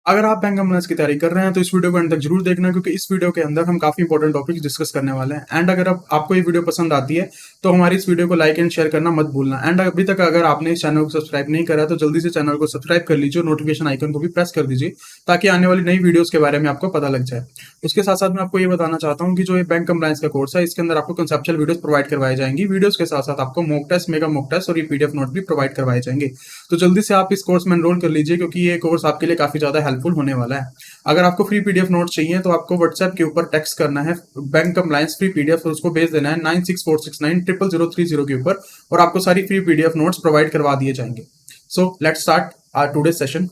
अगर आप bank employees की तैयारी कर रहे हैं तो इस वीडियो को अंत तक जरूर देखना, क्योंकि इस वीडियो के अंदर हम काफी इंपॉर्टेंट टॉपिक्स डिस्कस करने वाले हैं। एंड अगर आपको ये वीडियो पसंद आती है तो हमारी इस वीडियो को लाइक एंड शेयर करना मत भूलना। एंड अभी तक अगर आपने इस चैनल को सब्सक्राइब नहीं करा तो जल्दी से चैनल को सब्सक्राइब कर लीजिए, नोटिफिकेशन आइकन को भी प्रेस कर दीजिए ताकि आने वाली नई वीडियोस के बारे में आपको पता लग जाए। उसके साथ साथ मैं आपको ये बताना चाहता हूँ कि जो ये बैंक कंप्लायंस का कोर्स है इसके अंदर आपको कंसेप्चुअल वीडियोस प्रोवाइड करवाई जाएंगी। वीडियोस के साथ साथ आपको mock test, mega mock test और ये पीडीएफ नोट भी प्रोवाइड करवाए जाएंगे। तो जल्दी से आप इस कोर्स में एनरोल कर लीजिए, क्योंकि ये कोर्स आपके लिए काफी ज्यादा हेल्पफुल होने वाला है। अगर आपको फ्री पीडीएफ नोट चाहिए तो आपको व्हाट्सएप के ऊपर टेक्स्ट करना है बैंक कंप्लायंस फ्री पीडीएफ और उसको भेज देना है 9646900030 के ऊपर, और आपको सारी फ्री पीडीएफ नोट्स प्रोवाइड करवा दिए जाएंगे। So let's start our today session.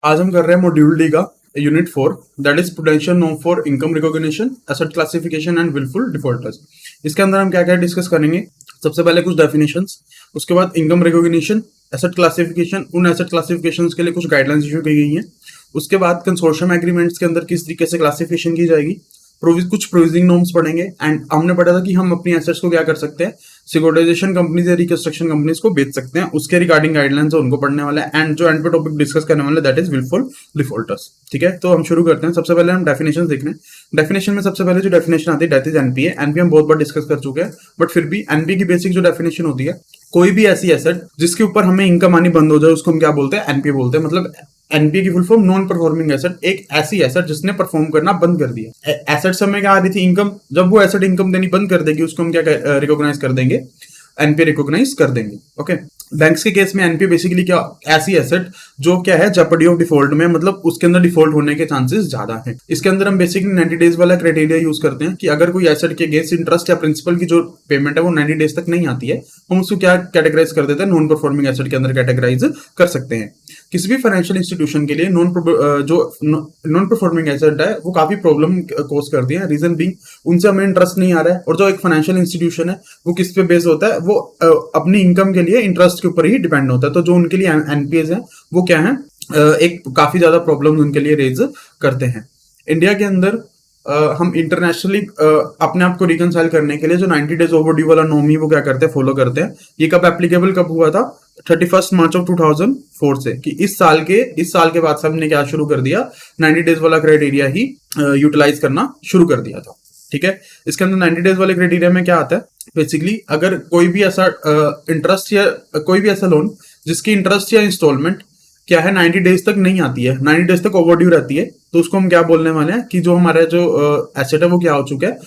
आज हम कर रहे हैं मॉड्यूल डी का unit 4, that is potential norm for income recognition, asset classification and wilful defaulters. इसके अंदर हम क्या क्या डिस्कस करेंगे? सबसे पहले कुछ डेफिनेशंस, उसके बाद इनकम रिकॉग्निशन, एसेट क्लासिफिकेशन, उन एसेट क्लासिफिकेशंस के लिए कुछ गाइडलाइंस इशू की गई हैं। उसके बाद कंसोर्शियम एग्रीमेंट्स के अंदर किस तरीके से क्लासिफिकेशन की जाएगी, कुछ प्रोविजनिंग नॉर्म्स पढ़ेंगे। एंड हमने पढ़ा था कि हम अपनी एसेट्स को क्या कर सकते हैं, सिक्योरिटाइजेशन कंपनीज या रिकंस्ट्रक्शन कंपनीज को बेच सकते हैं, उसके रिगार्डिंग गाइडलाइंस है उनको पढ़ने वाला है। एंड जो एंड पे टॉपिक डिस्कस करने वाला है दैट इज विलफुल डिफॉल्टर्स। ठीक है, तो हम शुरू करते हैं। सबसे पहले हम डेफिनेशन देख रहे हैं। डेफिनेशन में सबसे पहले जो डेफिनेशन आती है दैट इज एनपीए। एनपीए हम बहुत बार डिस्कस कर चुके हैं, बट फिर भी एनपीए की बेसिक जो डेफिनेशन होती है, कोई भी ऐसी एसेट जिसके ऊपर हमें इनकम आनी बंद हो जाए उसको हम क्या बोलते हैं? एनपीए बोलते हैं। मतलब एनपीए की full form non performing asset, एक ऐसी एसेट जिसने परफॉर्म करना बंद कर दिया। एसेट समय क्या आ रही थी? इनकम। जब वो एसेट इनकम देनी बंद कर देगी उसको हम क्या रिकॉग्नाइज कर देंगे? एनपीए रिकॉग्नाइज कर देंगे। ओके, बैंक्स के केस में एनपीए बेसिकली क्या, ऐसी एसेट जो क्या है जेपर्डी ऑफ डिफॉल्ट में, मतलब उसके अंदर डिफॉल्ट होने के चांसेस ज्यादा हैं। इसके अंदर हम बेसिकली 90 डेज वाला क्राइटेरिया यूज करते हैं कि अगर कोई एसेट के अगेंस्ट इंटरेस्ट या प्रिंसिपल की जो पेमेंट है वो 90 डेज तक नहीं आती है, हम उसको क्या कैटेगराइज कर देते हैं? नॉन परफॉर्मिंग एसेट के अंदर कैटेगराइज कर सकते हैं। किसी भी फाइनेंशियल इंस्टीट्यूशन के लिए नॉन परफॉर्मिंग एसेट है वो काफी प्रॉब्लम कोज करती है। रीजन बीइंग उनसे हमें इंटरेस्ट नहीं आ रहा है, और जो एक फाइनेंशियल इंस्टीट्यूशन है वो किस पे बेस होता है? वो अपनी इनकम के लिए इंटरेस्ट के ऊपर ही डिपेंड होता है। तो जो उनके लिए एनपीएस है वो क्या है, एक काफी ज्यादा प्रॉब्लम उनके लिए रेज करते हैं। इंडिया के अंदर हम इंटरनेशनली अपने आप को रिकंसाइल करने के लिए जो 90 डेज ओवरड्यू वाला नॉर्म ही वो क्या करते हैं, फॉलो करते हैं। ये कब एप्लीकेबल कब हुआ था? 31 मार्च ऑफ 2004 से, कि इस साल के बाद सबने क्या शुरू कर दिया? 90 डेज वाला क्राइटेरिया ही यूटिलाइज करना शुरू कर दिया था। ठीक है, इसके अंदर 90 डेज वाले क्राइटेरिया में क्या आता है? बेसिकली अगर कोई भी ऐसा इंटरेस्ट या कोई भी ऐसा लोन जिसकी इंटरेस्ट या इंस्टॉलमेंट क्या है 90 डेज तक नहीं आती है, 90 डेज तक ओवरड्यू रहती है, तो उसको हम क्या बोलने वाले हैं कि जो हमारा जो एसेट है वो क्या हो चुका है?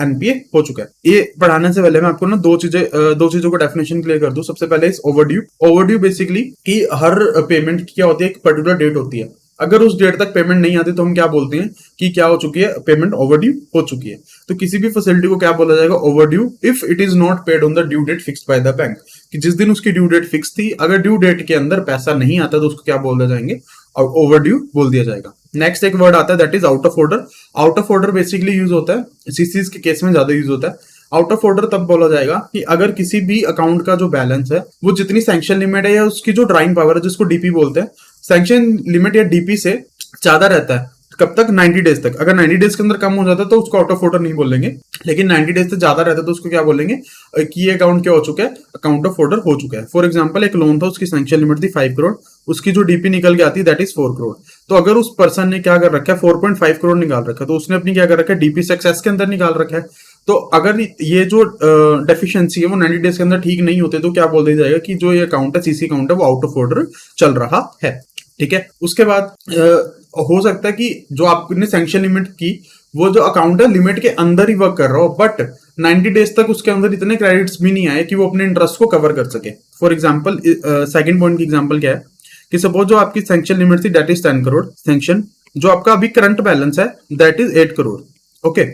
एनपीए हो चुका है। ये पढ़ाने से पहले मैं आपको ना दो चीजों को डेफिनेशन क्लियर कर दूं। सबसे पहले इस ओवरड्यू। ओवरड्यू बेसिकली कि हर पेमेंट की क्या होती है? एक पर्टिकुलर डेट होती है। अगर उस डेट तक पेमेंट नहीं आती तो हम क्या बोलते हैं कि क्या हो चुकी है? पेमेंट ओवरड्यू हो चुकी है। तो किसी भी फैसिलिटी को क्या बोला जाएगा? Overdue if it is not paid on the due date fixed by the bank. कि जिस दिन उसकी ड्यू डेट फिक्स थी, अगर ड्यू डेट के अंदर पैसा नहीं आता तो उसको क्या बोल दिया जाएंगे? ओवरड्यू बोल दिया जाएगा। नेक्स्ट एक वर्ड आता है that is out of order. Out of order basically use होता है सीसीज के केस में ज्यादा यूज होता है। आउट ऑफ ऑर्डर तब बोला जाएगा कि अगर किसी भी अकाउंट का जो बैलेंस है वो जितनी सैंक्शन लिमिट है या उसकी जो ड्राइंग पावर है जिसको डीपी बोलते हैं, सैंक्शन लिमिट या डीपी से ज्यादा रहता है। कब तक? 90 डेज तक। अगर 90 डेज के अंदर कम हो जाता है तो उसको आउट ऑफ ऑर्डर नहीं बोलेंगे, लेकिन 90 डेज से ज्यादा रहता है तो उसको क्या बोलेंगे कि ये अकाउंट क्या हो चुका है? अकाउंट ऑफ ऑर्डर हो चुका है। फॉर एग्जांपल एक लोन था, उसकी सैंक्शन लिमिट थी 5 करोड़, उसकी जो डीपी निकल के आती है दैट इज 4 करोड़। तो अगर उस पर्सन ने क्या कर रखा है? 4.5 करोड़ निकाल रखा है, तो उसने अपनी क्या कर रखा है? डीपी सक्सेस के अंदर निकाल रखा है। तो अगर ये जो डेफिशिएंसी है वो 90 डेज के अंदर ठीक नहीं होते तो क्या बोल दिया जाएगा कि जो ये अकाउंट है, सीसी अकाउंट है, वो आउट ऑफ ऑर्डर चल रहा है। ठीक है, उसके बाद हो सकता है कि जो आपने सैंक्शन लिमिट की वो जो अकाउंट है लिमिट के अंदर ही वर्क कर रहा हो, बट 90 डेज तक उसके अंदर इतने क्रेडिट्स भी नहीं आए कि वो अपने इंटरेस्ट को कवर कर सके। फॉर एग्जांपल सेकंड पॉइंट की एग्जांपल क्या है कि सपोज जो आपकी सैंक्शन लिमिट थी दैट इज 10 करोड़ सैंक्शन, जो आपका अभी करंट बैलेंस है दैट इज 8 करोड़। ओके,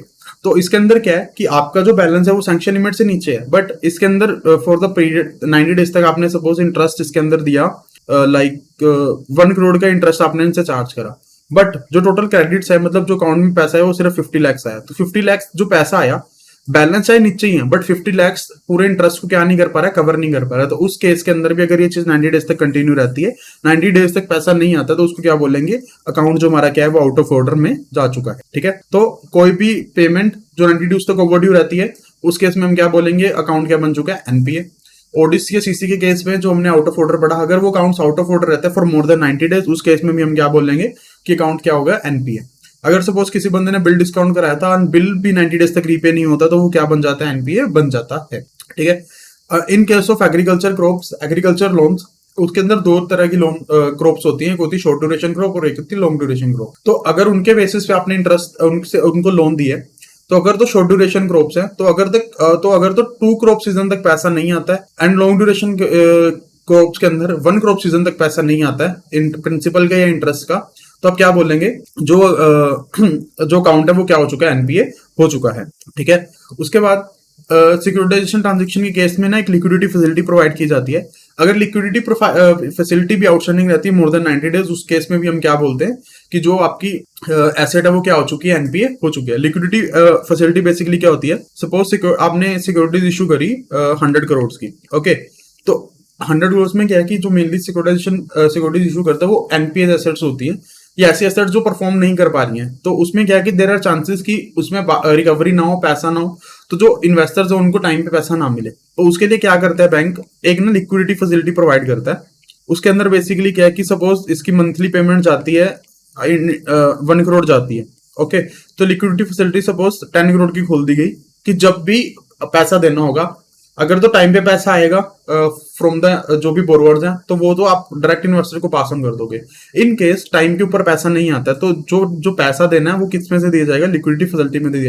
तो इसके अंदर क्या है कि आपका जो बैलेंस है वो सैंक्शन लिमिट से नीचे है, बट इसके अंदर फॉर द पीरियड 90 डेज तक आपने सपोज इंटरेस्ट इसके अंदर दिया, लाइक 1 करोड़ का इंटरेस्ट आपने इनसे चार्ज करा, बट जो टोटल क्रेडिट्स है, मतलब जो अकाउंट में पैसा है वो सिर्फ 50 लाख आया। तो 50 लाख जो पैसा आया, बैलेंस चाहे नीचे ही है बट 50 लाख पूरे इंटरेस्ट को क्या नहीं कर पा रहा है? कवर नहीं कर पा रहा है। तो उस केस के अंदर भी अगर ये चीज 90 डेज तक कंटिन्यू रहती है, 90 डेज तक पैसा नहीं आता, तो उसको क्या बोलेंगे? अकाउंट जो हमारा क्या है वो आउट ऑफ ऑर्डर में जा चुका है। ठीक है, तो कोई भी पेमेंट जो 90 डेज तक ओवरड्यू रहती है उस केस में हम क्या बोलेंगे? अकाउंट क्या बन चुका है? एनपीए। ओडिसी या सीसी के केस में जो हमने आउट ऑफ ऑर्डर पढ़ा, अगर वो अकाउंट आउट ऑफ ऑर्डर रहता है फॉर मोर देन 90 डेज, उस केस में भी हम क्या बोल लेंगे कि अकाउंट क्या होगा, एनपीए। अगर सपोज किसी बंदे ने बिल डिस्काउंट कराया था और बिल भी 90 डेज तक रीपे नहीं होता, तो वो क्या बन जाता है, एनपीए बन जाता है। ठीक है। In case of agriculture crops, agriculture loans, उसके अंदर दो तरह की लोन क्रॉप्स होती हैं, एक होती है शॉर्ट ड्यूरेशन क्रॉप और एक होती है लॉन्ग ड्यूरेशन क्रॉप। तो अगर उनके बेसिस पे आपने इंटरेस्ट उनसे उनको लोन दिए, तो अगर तो शॉर्ट ड्यूरेशन क्रॉप्स है तो अगर तो 2 क्रॉप सीजन तक पैसा नहीं आता है, एंड लॉन्ग ड्यूरेशन क्रॉप्स के अंदर 1 क्रॉप सीजन तक पैसा नहीं आता है प्रिंसिपल का या इंटरेस्ट का, तो आप क्या बोलेंगे, जो जो अकाउंट है वो क्या हो चुका है, एनपीए हो चुका है। ठीक है। उसके बाद सिक्योरिटाइजेशन ट्रांजेक्शन के केस में ना एक लिक्विडिटी फैसिलिटी प्रोवाइड की जाती है। अगर लिक्विडिटी फैसिलिटी भी आउटस्टैंडिंग रहती है मोर देन 90 डेज, उस केस में भी हम क्या बोलते हैं कि जो आपकी एसेट है वो क्या हो चुकी है, एनपीए हो चुकी है। लिक्विडिटी फैसिलिटी बेसिकली क्या होती है, सपोज आपने सिक्योरिटीज इशू करी 100 करोड़ की, ओके, तो 100 करोड़ में क्या है कि जो मेनली सिक्योरिटीज इशू करता है वो एनपीए एसेट्स होती है, ये ऐसी एसेट्स जो परफॉर्म नहीं कर पा रही हैं, तो उसमें क्या है कि देयर आर चांसेस कि उसमें रिकवरी ना हो, पैसा ना हो, तो जो इन्वेस्टर्स है उनको टाइम पे पैसा ना मिले, तो उसके लिए क्या करता है बैंक, एक ना लिक्विडिटी फैसिलिटी प्रोवाइड करता है। उसके अंदर बेसिकली क्या है कि सपोज इसकी मंथली पेमेंट जाती है 1 करोड़ जाती है, ओके, तो लिक्विडिटी फैसिलिटी सपोज 10 करोड़ की खोल दी गई कि जब भी पैसा देना होगा, अगर तो टाइम पे पैसा आएगा फ्रॉम द जो भी बोरोवर्स हैं, तो वो तो आप डायरेक्ट इन्वेस्टर को पास ऑन कर दोगे। इन केस टाइम के ऊपर पैसा नहीं आता, तो जो पैसा देना है वो किस में से दिया जाएगा, लिक्विडिटी फैसिलिटी में दे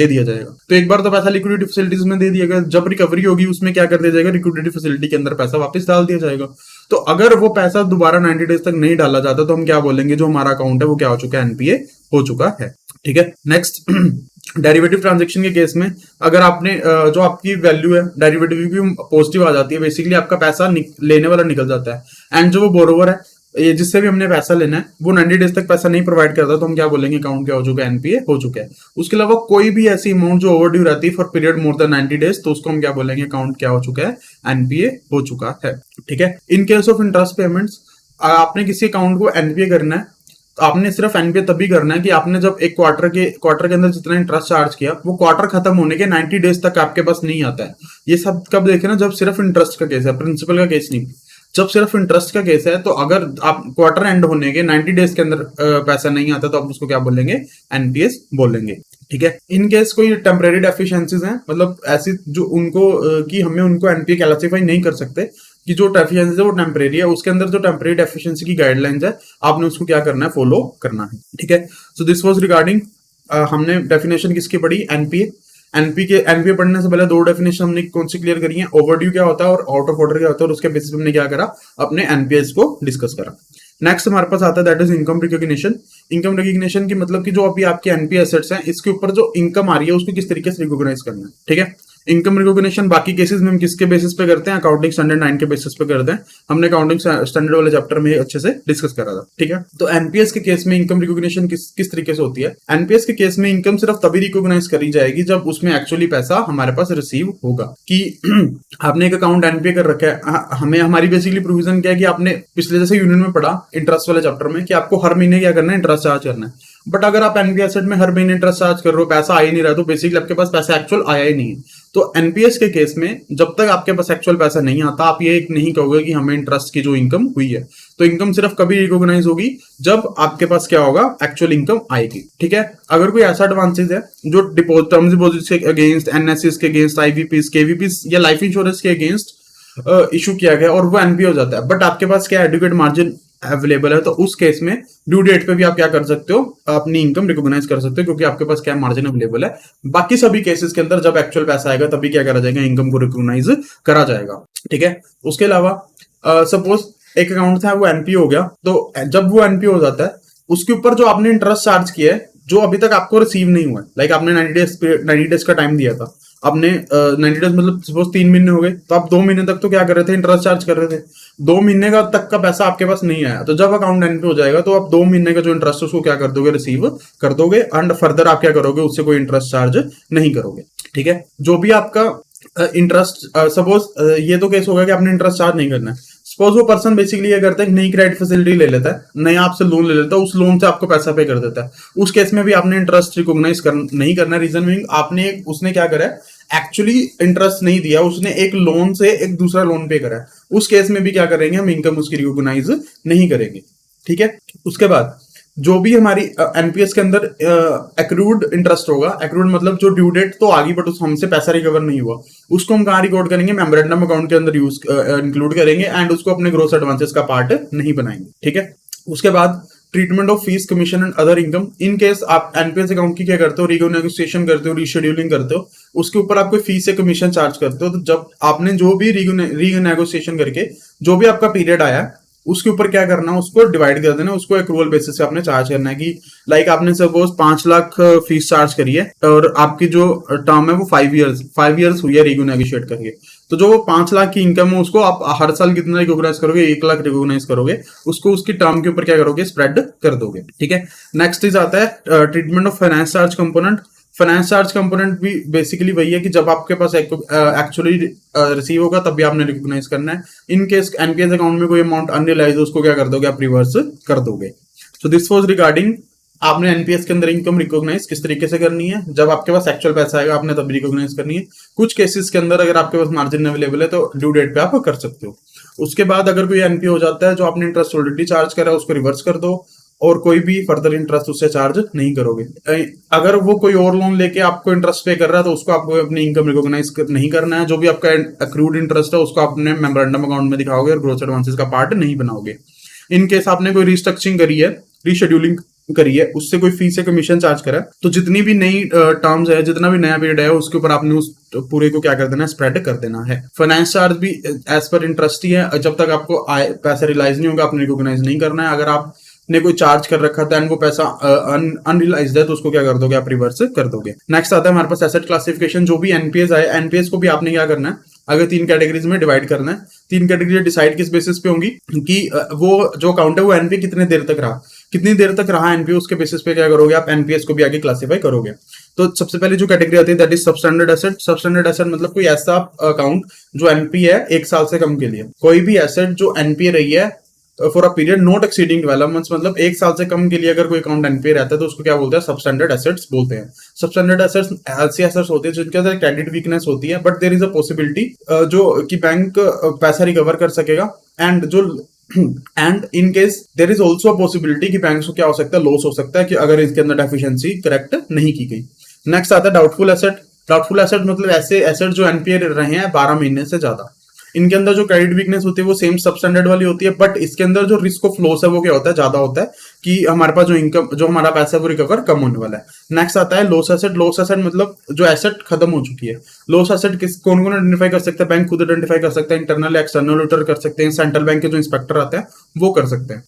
दिया जाएगा। तो एक बार तो पैसा लिक्विडिटी फैसिलिटीज में दे दिया गया, जब रिकवरी होगी उसमें क्या कर दिया जाएगा, लिक्विडिटी फैसिलिटी के अंदर पैसा वापस डाल दिया जाएगा। तो अगर वो पैसा दोबारा 90 डेज तक नहीं डाला जाता, तो हम क्या बोलेंगे, जो हमारा अकाउंट है वो क्या हो चुका है, एनपीए हो चुका है। ठीक है। नेक्स्ट, डेरिवेटिव ट्रांजैक्शन के केस में अगर आपने जो आपकी वैल्यू है डेरिवेटिव की पॉजिटिव आ जाती है, बेसिकली आपका पैसा लेने वाला निकल जाता है, एंड जो वो बोरोवर है ये जिससे भी हमने पैसा लेना है वो 90 डेज तक पैसा नहीं प्रोवाइड करता, तो हम क्या बोलेंगे, अकाउंट क्या हो चुका है, एनपीए हो चुका है। उसके अलावा कोई भी ऐसी अमाउंट जो ओवर ड्यू रहती है for period more than 90 days, तो उसको हम क्या बोलेंगे, अकाउंट क्या हो चुका है, एनपीए हो चुका है। ठीक है। In case of interest payments, आपने किसी अकाउंट को एनपीए करना है, तो आपने सिर्फ एनपीए तभी करना है कि आपने जब एक क्वार्टर के अंदर जितना इंटरेस्ट चार्ज किया वो क्वार्टर खत्म होने के 90 डेज तक आपके पास नहीं आता है। ये सब कब देखे ना, जब सिर्फ इंटरेस्ट का केस है, प्रिंसिपल का केस नहीं। जब सिर्फ इंटरेस्ट का केस है, तो अगर आप क्वार्टर एंड होने के 90 डेज के अंदर पैसा नहीं आता, तो आप उसको क्या बोलेंगे, एनपीएस बोलेंगे। ठीक है। इन केस कोई टेम्परेरी डेफिशिएंसीज हैं, मतलब ऐसी जो उनको कि हमें उनको एनपीए क्लासिफाई नहीं कर सकते, कि जो डेफिशिएंसी है वो टेम्परेरी है, उसके अंदर जो टेम्परेरी डेफिशिएंसी की गाइडलाइंस है आपने उसको क्या करना है, फॉलो करना है। ठीक है। सो दिस वाज रिगार्डिंग, हमने डेफिनेशन किसकी पढ़ी, एनपीए। एनपीए पढ़ने से पहले 2 डेफिनेशन हमने कौन सी क्लियर करी है, ओवरड्यू क्या होता है और आउट ऑफ ऑर्डर क्या होता है, और उसके बेसिस पे हमने क्या करा, अपने एनपीएस को डिस्कस करा। नेक्स्ट हमारे पास आता है that is income recognition. Income recognition की मतलब कि जो अभी आपके एनपीए एसेट्स हैं इसके ऊपर जो इनकम आ रही है उसको किस तरीके से रिकॉग्नाइज करना है। ठीक है। इनकम रिकॉग्निशन बाकी केसेस में हम किसके बेसिस पे करते हैं, अकाउंटिंग स्टैंडर्ड 9 के बेसिस पे करते हैं। हमने अकाउंटिंग स्टैंडर्ड वाले चैप्टर में अच्छे से डिस्कस करा था। ठीक है। तो एनपीएस के केस में इनकम रिकॉग्निशन किस तरीके से होती है, एनपीएस के केस में इनकम सिर्फ तभी रिकॉग्नाइज करी जाएगी जब उसमें एक्चुअली पैसा हमारे पास रिसीव होगा। कि आपने एक अकाउंट एनपीए कर रखा है, हमें हमारी बेसिकली प्रोविजन क्या है कि आपने पिछले जैसे यूनियन में पढ़ा इंटरेस्ट वाले चैप्टर में कि आपको हर महीने क्या करना है, इंटरेस्ट चार्ज करना है। बट अगर आप एनपीए एसेट में हर महीने इंटरेस्ट चार्ज कर रहे हो, पैसा आ ही नहीं रहा, तो बेसिकली आपके पास पैसा एक्चुअल आया ही नहीं है। तो एनपीएस के केस में जब तक आपके पास एक्चुअल पैसा नहीं आता, आप ये नहीं कहोगे कि हमें इंटरेस्ट की जो इनकम हुई है। तो इनकम सिर्फ कभी रिकॉग्नाइज होगी जब आपके पास क्या होगा, एक्चुअल इनकम आएगी। ठीक है। अगर कोई ऐसा एडवांसेज है जो टर्म्स डिपॉजिट के अगेंस्ट, एनएसएस के अगेंस्ट, आईवीपीस, केवीपीस या लाइफ इंश्योरेंस के अगेंस्ट इशू किया गया और वो एनपीए हो जाता है, बट आपके पास क्या एडुकेट मार्जिन अवेलेबल है, तो उस केस में ड्यू डेट पे भी आप क्या कर सकते हो, अपनी इनकम रिकॉग्नाइज कर सकते हो, क्योंकि आपके पास क्या मार्जिन अवेलेबल है। बाकी सभी केसेस के अंदर जब एक्चुअल पैसा आएगा तभी क्या करा जाएगा, इनकम को रिकॉग्नाइज करा जाएगा। ठीक है। उसके अलावा सपोज एक अकाउंट था वो एनपीए हो गया, तो जब वो एनपीए हो जाता है उसके ऊपर जो आपने इंटरेस्ट चार्ज किया है जो अभी तक आपको रिसीव नहीं हुआ है, लाइक आपने 90 डेज का टाइम दिया था, आपने 90 डेज मतलब सपोज 3 महीने हो गए, तो आप 2 महीने तक तो क्या कर रहे थे, इंटरेस्ट चार्ज कर रहे थे। 2 महीने का तक का पैसा आपके पास नहीं आया, तो जब अकाउंट एनपी हो जाएगा तो आप 2 महीने का जो इंटरेस्ट है उसको क्या कर दोगे, रिसीव कर दोगे, एंड फर्दर आप क्या करोगे, उससे कोई इंटरेस्ट चार्ज नहीं करोगे। ठीक है। जो भी आपका इंटरेस्ट सपोज ये तो केस होगा कि आपने इंटरेस्ट चार्ज नहीं करना है। सपोज वो पर्सन बेसिकली ये करता है, नई क्रेडिट फैसिलिटी ले लेता है, नया आपसे लोन ले लेता है, उस लोन से आपको पैसा पे कर देता है, उस केस में भी आपने इंटरेस्ट रिकॉग्नाइज नहीं करना। रीजन मीनिंग उसने क्या करा है, एक्चुअली इंटरेस्ट नहीं दिया, उसने एक लोन से एक दूसरा लोन पे करा है, उस केस में भी क्या करेंगे हम, इनकम उसकी रिकॉग्नाइज नहीं करेंगे। ठीक है। उसके बाद जो भी हमारी एनपीएस के अंदर एक्रूड इंटरेस्ट होगा, एक्रूड मतलब जो ड्यू डेट तो आ गई बट उस हमसे पैसा रिकवर नहीं हुआ, उसको हम कहाँ रिकॉर्ड करेंगे, मेमोरेंडम अकाउंट के अंदर यूज इंक्लूड करेंगे एंड उसको अपने ग्रोस एडवांसेस का पार्ट नहीं बनाएंगे। ठीक है। उसके बाद treatment of fees, commission and other income. In case आप एनपीएस अकाउंट की क्या करते हो, रीनेगोशिएशन करते हो, रीशेड्यूलिंग करते हो, उसके ऊपर आप कोई फीस या कमीशन चार्ज करते हो, तो जब आपने जो भी रीनेगोशिएशन करके जो भी आपका पीरियड आया उसके ऊपर क्या करना है, उसको डिवाइड कर देना, उसको एक्रूअल बेसिस पे आपने चार्ज करना है कि लाइक आपने सपोज 5 लाख फीस चार्ज करी है और आपकी जो टर्म है वो 5 इयर्स हुई है रीनेगोशिएट करके, तो जो वो 5 लाख की इनकम है उसको आप हर साल कितना रिकॉग्नाइज करोगे, 1 लाख रिकॉग्नाइज करोगे, उसको उसकी टर्म के ऊपर क्या करोगे, स्प्रेड कर दोगे। ठीक है। नेक्स्ट इज आता है treatment of finance charge component. Finance charge component भी बेसिकली वही है कि जब आपके पास एक्चुअली रिसीव होगा तब भी आपने रिकॉग्नाइज करना है। इन केस एनपीएस अकाउंट में कोई अमाउंट अनरियलाइज हो, उसको क्या कर दोगे, आप रिवर्स कर दोगे। सो दिस वाज रिगार्डिंग आपने एनपीएस के अंदर इनकम रिकॉग्नाइज किस तरीके से करनी है, जब आपके पास एक्चुअल पैसा आएगा आपने तब रिकॉग्नाइज करनी है। कुछ केसेस के अंदर अगर आपके पास मार्जिन अवेलेबल है तो ड्यू डेट पे आप कर सकते हो। उसके बाद अगर कोई एनपीए हो जाता है, जो आपने इंटरेस्ट ऑलरेडी चार्ज करा है उसको रिवर्स कर दो और कोई भी फर्दर इंटरेस्ट उससे चार्ज नहीं करोगे। अगर वो कोई और लोन लेके आपको इंटरेस्ट पे कर रहा है तो उसको आपको अपनी इनकम रिकॉग्नाइज नहीं करना है। जो भी आपका अक्रूड इंटरेस्ट है उसको आपने मेमोरेंडम अकाउंट में दिखाओगे और ग्रोस एडवांसेस का पार्ट नहीं बनाओगे। इन केस आपने कोई रिस्ट्रक्चरिंग करी है, रीशेड्यूलिंग करी है, उससे कोई फीस या कमीशन चार्ज करा, तो जितनी भी नई टर्म्स है, जितना भी नया पीरियड है, उसके ऊपर आपने उस पूरे को क्या कर देना है, स्प्रेड कर देना है। फाइनेंस चार्ज भी एज पर इंटरेस्ट ही है, जब तक आपको पैसा रियलाइज नहीं होगा आपने रिकॉग्नाइज नहीं करना है। अगर आपने कोई चार्ज कर रखा था एंड वो पैसा अनरियलाइज्ड है तो उसको क्या कर दोगे, आप रिवर्स कर दोगे। नेक्स्ट आता है हमारे पास एसेट क्लासिफिकेशन। जो भी एनपीएस आए, एनपीएस को भी आपने क्या करना है, अगर 3 कैटेगरीज में डिवाइड करना है। 3 कैटेगरी डिसाइड किस बेसिस पे होंगी कि वो जो अकाउंट है वो एनपीए कितनी देर तक रहा एनपीए, उसके बेसिस पे क्या करोगे, आप एनपीएस को भी आगे क्लासिफाई करोगे। तो सबसे पहले जो कैटेगरी आती है that is substandard asset. Substandard asset मतलब कोई ऐसा अकाउंट जो एनपीए है 1 साल से कम के लिए, कोई भी एसेट जो एनपीए रही है for a period not exceeding 12 months, मतलब 1 साल से कम के लिए अगर कोई अकाउंट एनपीए रहता है तो उसको क्या बोलते हैं, सबस्टैंडर्ड एसेट्स बोलते हैं। सबस्टैंडर्ड एसेट्स ऐसे एसेट्स होते हैं जिनके अंदर क्रेडिट वीकनेस होती है but there is a possibility जो कि बैंक पैसा रिकवर कर सकेगा and in case there is also possibility कि बैंक को क्या हो सकता है, लॉस हो सकता है कि अगर इसके अंदर डेफिशिएंसी करेक्ट नहीं की गई। नेक्स्ट आता है डाउटफुल एसेट। डाउटफुल एसेट मतलब ऐसे एसेट जो एनपीए रहे हैं 12 महीने से ज्यादा, इनके अंदर जो क्रेडिट वीकनेस होती है वो सेम सबस्टैंडर्ड वाली होती है बट इसके अंदर जो रिस्क ऑफ लॉस है वो क्या होता है, ज्यादा होता है कि हमारे पास जो इनकम, जो हमारा पैसा है वो रिकवर कम होने वाला है। नेक्स्ट आता है लॉस एसेट। लॉस एसेट मतलब जो एसेट खत्म हो चुकी है। लॉस एसेट किस कौन कौन आइडेंटिफाई कर सकता है, बैंक खुद आइडेंटिफाई कर सकता है, इंटरनल एक्सटर्नल ऑडिटर कर सकते हैं, सेंट्रल बैंक के जो इंस्पेक्टर आते हैं वो कर सकते हैं।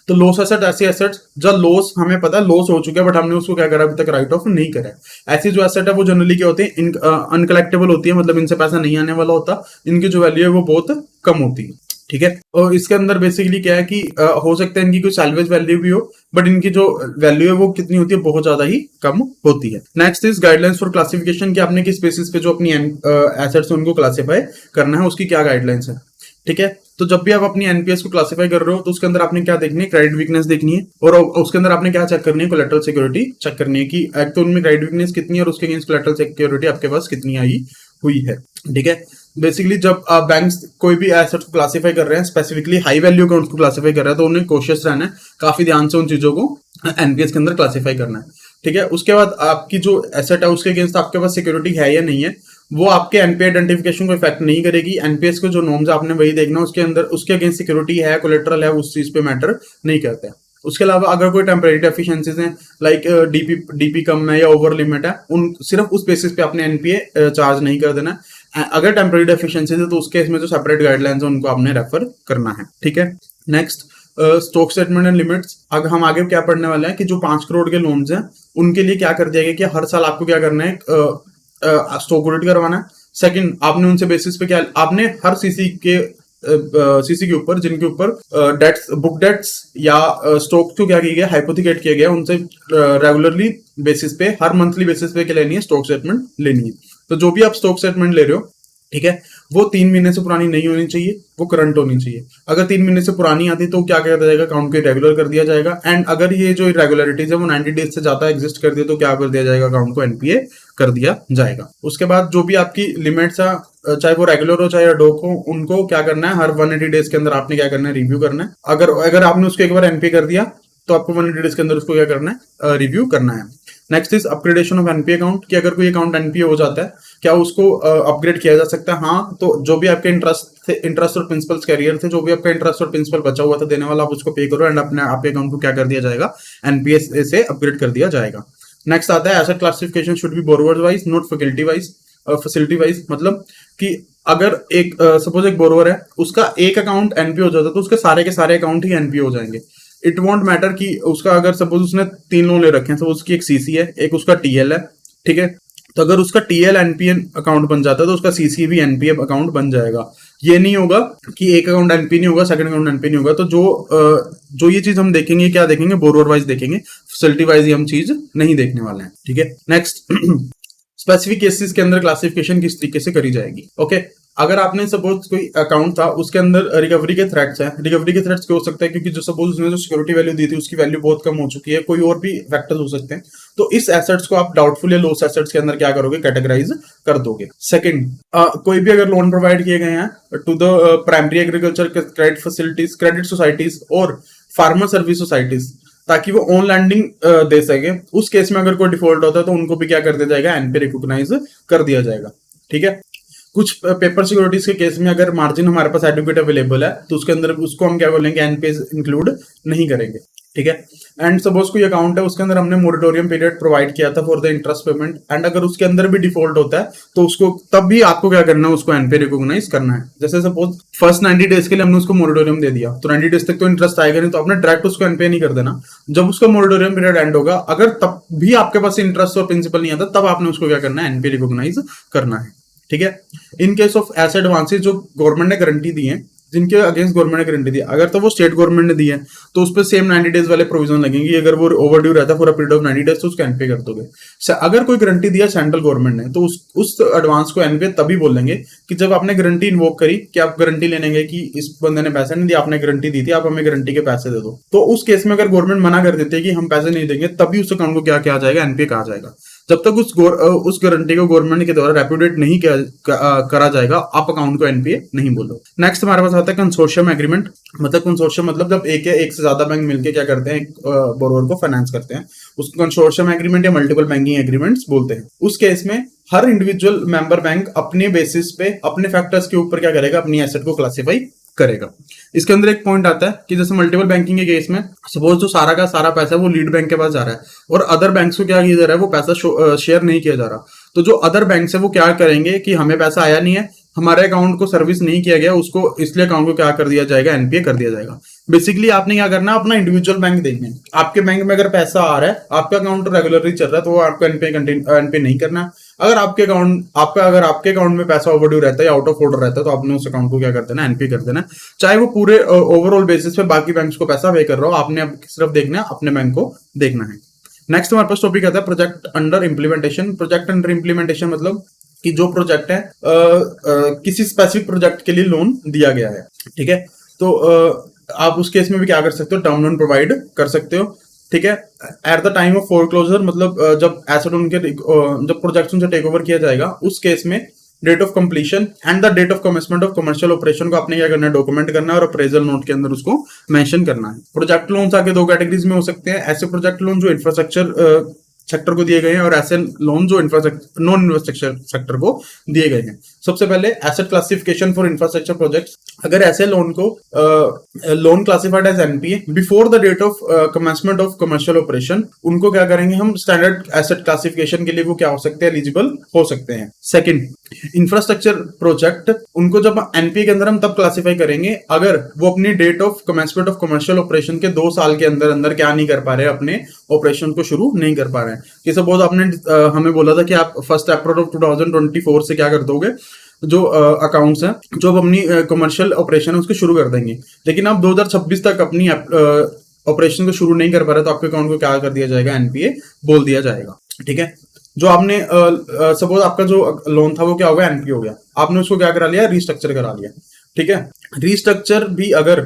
तो लॉस एसेट ऐसी एसेट्स जब लॉस हमें पता है लॉस हो चुका है बट हमने उसको क्या करा, अभी तक राइट ऑफ नहीं करा है। ऐसी जो एसेट है वो जनरली क्या होती है, अनकलेक्टेबल होती है, मतलब इनसे पैसा नहीं आने वाला होता, इनकी जो वैल्यू है वो बहुत कम होती है। ठीक है। और इसके अंदर बेसिकली क्या है कि हो सकता है इनकी कोई सैल्वेज वैल्यू भी हो बट इनकी जो वैल्यू है वो कितनी होती है, बहुत ज्यादा ही कम होती है। Next is guidelines for classification कि आपने किस बेसिस पे जो अपनी एसेट्स उनको क्लासिफाई करना है, उसकी क्या गाइडलाइंस है। ठीक है। तो जब भी आप अपनी एनपीएस को क्लासिफाई कर रहे हो तो उसके अंदर आपने क्या देखनी है, क्रेडिट वीकनेस देखनी है और उसके अंदर आपने क्या चेक करनी है, कोलैटरल सिक्योरिटी चेक करनी है कि एक तो उनमें क्रेडिट वीकनेस कितनी है और उसके अगेंस्ट कोलैटरल सिक्योरिटी आपके पास कितनी आई हुई है। ठीक है। बेसिकली जब बैंक्स कोई भी एसेट को क्लासिफाई कर रहे हैं, स्पेसिफिकली हाई वैल्यू अकाउंट को क्लासिफाई कर रहे हैं, तो उन्हें कोशिश रहना है काफी ध्यान से उन चीजों को एनपीएस के अंदर क्लासिफाई करना है। ठीक है। उसके बाद आपकी जो एसेट है उसके अगेंस्ट आपके पास सिक्योरिटी है या नहीं है, वो आपके एनपीए आइडेंटिफिकेशन को इफेक्ट नहीं करेगी। एनपीएस को जो नॉर्म्स आपने वही देखना, उसके अंदर उसके अगेंस्ट सिक्योरिटी है, कोलेटरल है, उस चीज पे मैटर नहीं करता है। उसके अलावा अगर कोई टेम्परेरी डेफिशिएंसीज हैं लाइक डीपी कम है या ओवर लिमिट है, उन सिर्फ उस बेसिस पे आपने एनपीए चार्ज नहीं कर देना। अगर टेम्परेरी डेफिशिएंसीज है तो उसके इसमें जो सेपरेट गाइडलाइंस है उनको आपने रेफर करना है। ठीक है। Next stock statement and limits. अगर हम आगे क्या पढ़ने वाले हैं कि जो 5 करोड़ के लोन्स हैं उनके लिए क्या कर दिया गया कि हर साल आपको क्या करना है, स्टॉक ऑडिट करवाना है। सेकंड, आपने उनसे बेसिस पे क्या, आपने हर सीसी के ऊपर जिनके ऊपर डेट्स, बुक डेट्स या स्टॉक को क्या किया गया, हाइपोथिकेट किया गया, उनसे रेगुलरली बेसिस पे, हर मंथली बेसिस पे क्या लेनी है, स्टॉक स्टेटमेंट लेनी है। तो जो भी आप स्टॉक स्टेटमेंट ले रहे हो, ठीक है, वो 3 महीने से पुरानी नहीं होनी चाहिए, वो करंट होनी चाहिए। अगर 3 महीने से पुरानी आती तो क्या किया जाएगा, अकाउंट को रेगुलर कर दिया जाएगा। एंड अगर ये जो इरेगुलरिटीज है वो 90 डेज से ज्यादा एग्जिस्ट करती है तो क्या कर दिया जाएगा, अकाउंट को एनपीए कर दिया जाएगा। उसके बाद जो भी आपकी लिमिट्स है, चाहे वो रेगुलर हो चाहे अडोक हो, उनको क्या करना है, हर 180 डेज के अंदर आपने क्या करना है, रिव्यू करना है। अगर अगर आपने उसको एक बार एनपीए कर दिया तो आपको 180 डेज के अंदर उसको क्या करना है, रिव्यू करना है। Next is upgradation of NPA account, कि अगर कोई अकाउंट एनपीए हो जाता है क्या उसको अपग्रेड किया जा सकता है? हाँ, तो जो भी आपके इंटरेस्ट और प्रिंसिपल कैरियर थे, जो भी आपका इंटरेस्ट और प्रिंसिपल बचा हुआ था देने वाला, आप उसको पे करो एंड अपने आपके अकाउंट को क्या कर दिया जाएगा, एनपीए से अपग्रेड कर दिया जाएगा। नेक्स्ट आता है asset classification should be borrower wise not faculty wise, facility wise. मतलब कि अगर एक सपोज एक बोरोवर है, उसका एक अकाउंट एनपीए हो जाता है तो उसके सारे के सारे अकाउंट ही एनपीए हो जाएंगे। इट वॉन्ट मैटर कि उसका अगर सपोज उसने 3 लोन ले रखे हैं, सपोज उसकी एक सीसी है, एक उसका टीएल है, ठीक है। तो अगर उसका टीएल एनपीए अकाउंट बन जाता है तो उसका सीसी भी एनपीए अकाउंट बन जाएगा। ये नहीं होगा कि एक अकाउंट एनपी नहीं होगा, सेकंड अकाउंट एनपी नहीं होगा। तो जो ये चीज हम देखेंगे, क्या देखेंगे, बोरोवर वाइज देखेंगे, फैसिलिटी वाइज हम चीज नहीं देखने वाले हैं, ठीक है। नेक्स्ट स्पेसिफिक केसेस के अंदर क्लासिफिकेशन किस तरीके से करी जाएगी, ओके। अगर आपने सपोज कोई अकाउंट था, उसके अंदर रिकवरी के थ्रेट्स हैं, रिकवरी के थ्रेट्स क्यों हो सकते हैं, क्योंकि जो सपोज उसने जो सिक्योरिटी वैल्यू दी थी उसकी वैल्यू बहुत कम हो चुकी है, कोई और भी फैक्टर्स हो सकते हैं। तो इस एसेट्स को आप डाउटफुल या लॉस एसेट्स के अंदर क्या करोगे, कैटेगराइज कर दोगे। सेकंड, कोई भी अगर लोन प्रोवाइड किए गए हैं to the primary agriculture credit facilities, credit societies और फार्मर सर्विस सोसाइटीज, ताकि वो ऑन लैंडिंग दे सके, उस केस में अगर कोई डिफॉल्ट होता है तो उनको भी क्या कर दिया जाएगा, एनपीए रिकॉग्नाइज कर दिया जाएगा, ठीक है। कुछ पेपर सिक्योरिटीज के केस में अगर मार्जिन हमारे पास एडुकेट अवेलेबल है तो उसके अंदर उसको हम क्या बोलेंगे, एनपीए इंक्लूड नहीं करेंगे, ठीक है। एंड सपोज कोई अकाउंट है, उसके अंदर हमने मोरेटोरियम पीरियड प्रोवाइड किया था for the interest payment, and अगर उसके अंदर भी डिफॉल्ट होता है तो उसको तब भी आपको क्या करना है, उसको एनपीए रिकॉग्नाइज करना है। जैसे सपोज फर्स्ट 90 डेज के लिए हमने उसको मोरेटोरियम दे दिया तो 90 डेज तक तो इंटरेस्ट आएगा नहीं, तो आपने डायरेक्ट उसको एनपीए नहीं कर देना। जब उसका मोरेटोरियम पीरियड एंड होगा, अगर तब भी आपके पास इंटरेस्ट और प्रिंसिपल नहीं आता, तब आपने उसको क्या करना है, एनपीए रिकॉग्नाइज करना है, ठीक है। In case of asset advances जो गवर्नमेंट ने गारंटी दी है, जिनके अगेंस्ट गवर्नमेंट ने गारंटी दी, अगर तो वो स्टेट गवर्नमेंट ने दी है तो उस पर सेम 90 डेज वाले प्रोविजन लगेंगे। अगर वो ओवरड्यू रहता है for a period of 90 days तो उसको एनपीए कर दोगे। अगर कोई गारंटी दिया सेंट्रल गवर्नमेंट ने तो उस एडवांस को एनपीए तभी बोलेंगे कि जब आपने गारंटी इन्वोक करी, कि आप गारंटी लेने गए कि इस बंदे ने पैसे नहीं दिया, आपने गारंटी दी थी, आप हमें गारंटी के पैसे दे दो। तो उस केस में अगर गवर्नमेंट मना कर देती है कि हम पैसे नहीं देंगे, तभी उस अकाउंट को क्या किया जाएगा, एनपीए कहा जाएगा। जब तक उस गारंटी को गवर्नमेंट के द्वारा रेप्यूटेट नहीं करा जाएगा, आप अकाउंट को एनपीए नहीं बोलो। नेक्स्ट हमारे पास आता है कंसोर्शियम एग्रीमेंट। मतलब कंसोर्शियम मतलब जब एक या एक से ज्यादा बैंक मिलकर क्या करते हैं, बोरोवर को फाइनेंस करते हैं, उसको कंसोर्शियम एग्रीमेंट या मल्टीपल बैंकिंग एग्रीमेंट्स बोलते हैं। उस केस में हर इंडिविजुअल मेंबर बैंक अपने बेसिस पे, अपने फैक्टर्स के ऊपर क्या करेगा, अपनी एसेट को क्लासिफाई करेगा। इसके अंदर एक पॉइंट आता है कि जैसे मल्टीपल बैंकिंग के केस में सपोज जो सारा का सारा पैसा वो लीड बैंक के पास जा रहा है और अदर बैंक को क्या किया जा रहा है, वो पैसा शेयर नहीं किया जा रहा। तो जो अदर बैंक है वो क्या करेंगे कि हमें पैसा आया नहीं है, हमारे अकाउंट को सर्विस नहीं किया गया, उसको इसलिए अकाउंट को क्या कर दिया जाएगा, एनपीए कर दिया जाएगा। बेसिकली आपने क्या करना है, अपना इंडिविजुअल बैंक देखना है। आपके बैंक में अगर पैसा आ रहा है, आपका अकाउंट रेगुलरली चल रहा है, तो वो आपको एनपीए नहीं करना। अगर आपके अकाउंट में पैसा ओवरड्यू रहता है या आउट ऑफ ऑर्डर रहता है, तो आपने उस अकाउंट को क्या कर देना, एनपीए कर देना। चाहे वो पूरे ओवरऑल बेसिस पे बाकी बैंक्स को पैसा पे कर रहा हो, आपने सिर्फ देखना है, अपने बैंक को देखना है। नेक्स्ट हमारे पास टॉपिक आता है project under implementation. Project under implementation मतलब कि जो प्रोजेक्ट है किसी स्पेसिफिक प्रोजेक्ट के लिए लोन दिया गया है, ठीक है। तो आप उस केस में भी क्या कर सकते हो, टर्म लोन प्रोवाइड कर सकते हो, ठीक है। At the time of foreclosure मतलब जब एसेट उनके जब प्रोजेक्ट उनसे टेक ओवर किया जाएगा, उस केस में date of completion and the date of commencement of commercial operation को आपने क्या करना है, डॉक्यूमेंट करना है और अप्रेजल नोट के अंदर उसको मेंशन करना है। प्रोजेक्ट लोन्स आगे दो कैटेगरीज में हो सकते हैं, ऐसे प्रोजेक्ट लोन जो इंफ्रास्ट्रक्चर सेक्टर को दिए गए हैं और ऐसे लोन जो इंफ्रास्ट्रक्चर नॉन इंफ्रास्ट्रक्चर सेक्टर को दिए गए हैं। सबसे पहले asset classification for infrastructure projects. अगर ऐसे लोन को loan classified as NPA before the date of commencement of commercial operation, उनको क्या करेंगे हम, स्टैंडर्ड एसेट क्लासिफिकेशन के लिए वो क्या हो सकते हैं, एलिजिबल हो सकते हैं। सेकंड, इंफ्रास्ट्रक्चर प्रोजेक्ट, उनको जब एनपीए के अंदर हम तब क्लासिफाई करेंगे अगर वो अपनी date of commencement of commercial operation के 2 साल के अंदर अंदर क्या नहीं कर पा रहे, अपने ऑपरेशन को शुरू नहीं कर पा रहे हैं। कि सपोज आपने हमें बोला था कि आप 1 अप्रैल ऑफ 2024 से क्या कर दोगे, जो अकाउंट्स हैं, जो अब अपनी कमर्शियल ऑपरेशन है उसको शुरू कर देंगे, लेकिन आप 2026 तक अपनी ऑपरेशन को शुरू नहीं कर पा रहे, तो आपके अकाउंट को क्या कर दिया जाएगा, एनपीए बोल दिया जाएगा, ठीक है। जो आपने सपोज आपका जो लोन था वो क्या हो गया, एनपी हो गया, आपने उसको क्या करा लिया, रिस्ट्रक्चर करा लिया। ठीक है, रिस्ट्रक्चर भी अगर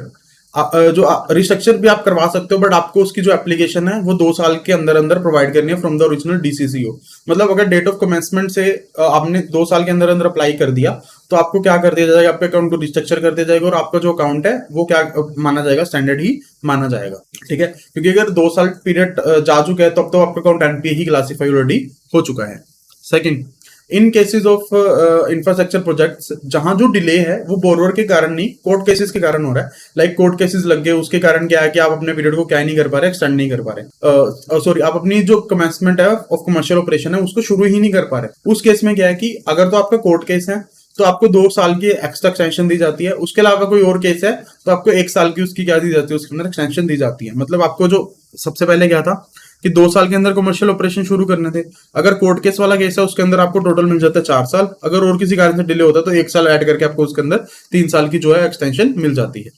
जो रिस्ट्रक्चर भी आप करवा सकते हो, बट आपको उसकी जो एप्लीकेशन है वो 2 साल के अंदर अंदर प्रोवाइड करनी है फ्रॉम द ओरिजिनल डीसीसीओ। मतलब अगर डेट ऑफ कमेंसमेंट से आपने 2 साल के अंदर अंदर अप्लाई कर दिया, तो आपको क्या कर दिया जाएगा, आपके अकाउंट को रिस्ट्रक्चर कर दिया जाएगा, और आपका जो अकाउंट है वो क्या माना जाएगा, स्टैंडर्ड ही माना जाएगा। ठीक है, क्योंकि अगर 2 साल पीरियड जा चुका है तब तो आपका अकाउंट एनपीए ही क्लासीफाई ऑलरेडी हो चुका है। Second, in cases of infrastructure projects, जहां जो डिले है वो बोरोवर के कारण नहीं, कोर्ट केसेस के कारण हो रहा है। लाइक कोर्ट केसेस लग गए, उसके कारण क्या है कि आप अपने पीरियड को क्या नहीं कर पा रहे, एक्सटेंड नहीं कर पा रहे, सॉरी आप अपनी जो कमेंसमेंट है ऑफ कमर्शियल ऑपरेशन है उसको शुरू ही नहीं कर पा रहे। उस केस में क्या है कि अगर तो आपका कोर्ट केस है तो आपको 2 साल की एक्स्ट्रा एक्सटेंशन दी जाती है, उसके अलावा कोई और केस है तो आपको 1 साल की उसकी क्या दी जाती है, उसके अंदर एक्सटेंशन दी जाती है। मतलब आपको जो सबसे पहले क्या था कि 2 साल के अंदर कमर्शियल ऑपरेशन शुरू करने थे, अगर कोर्ट केस वाला केस है उसके अंदर आपको टोटल मिल जाता है 4 साल, अगर और किसी कारण से डिले होता है तो 1 साल ऐड करके आपको उसके अंदर 3 साल की जो है एक्सटेंशन मिल जाती है।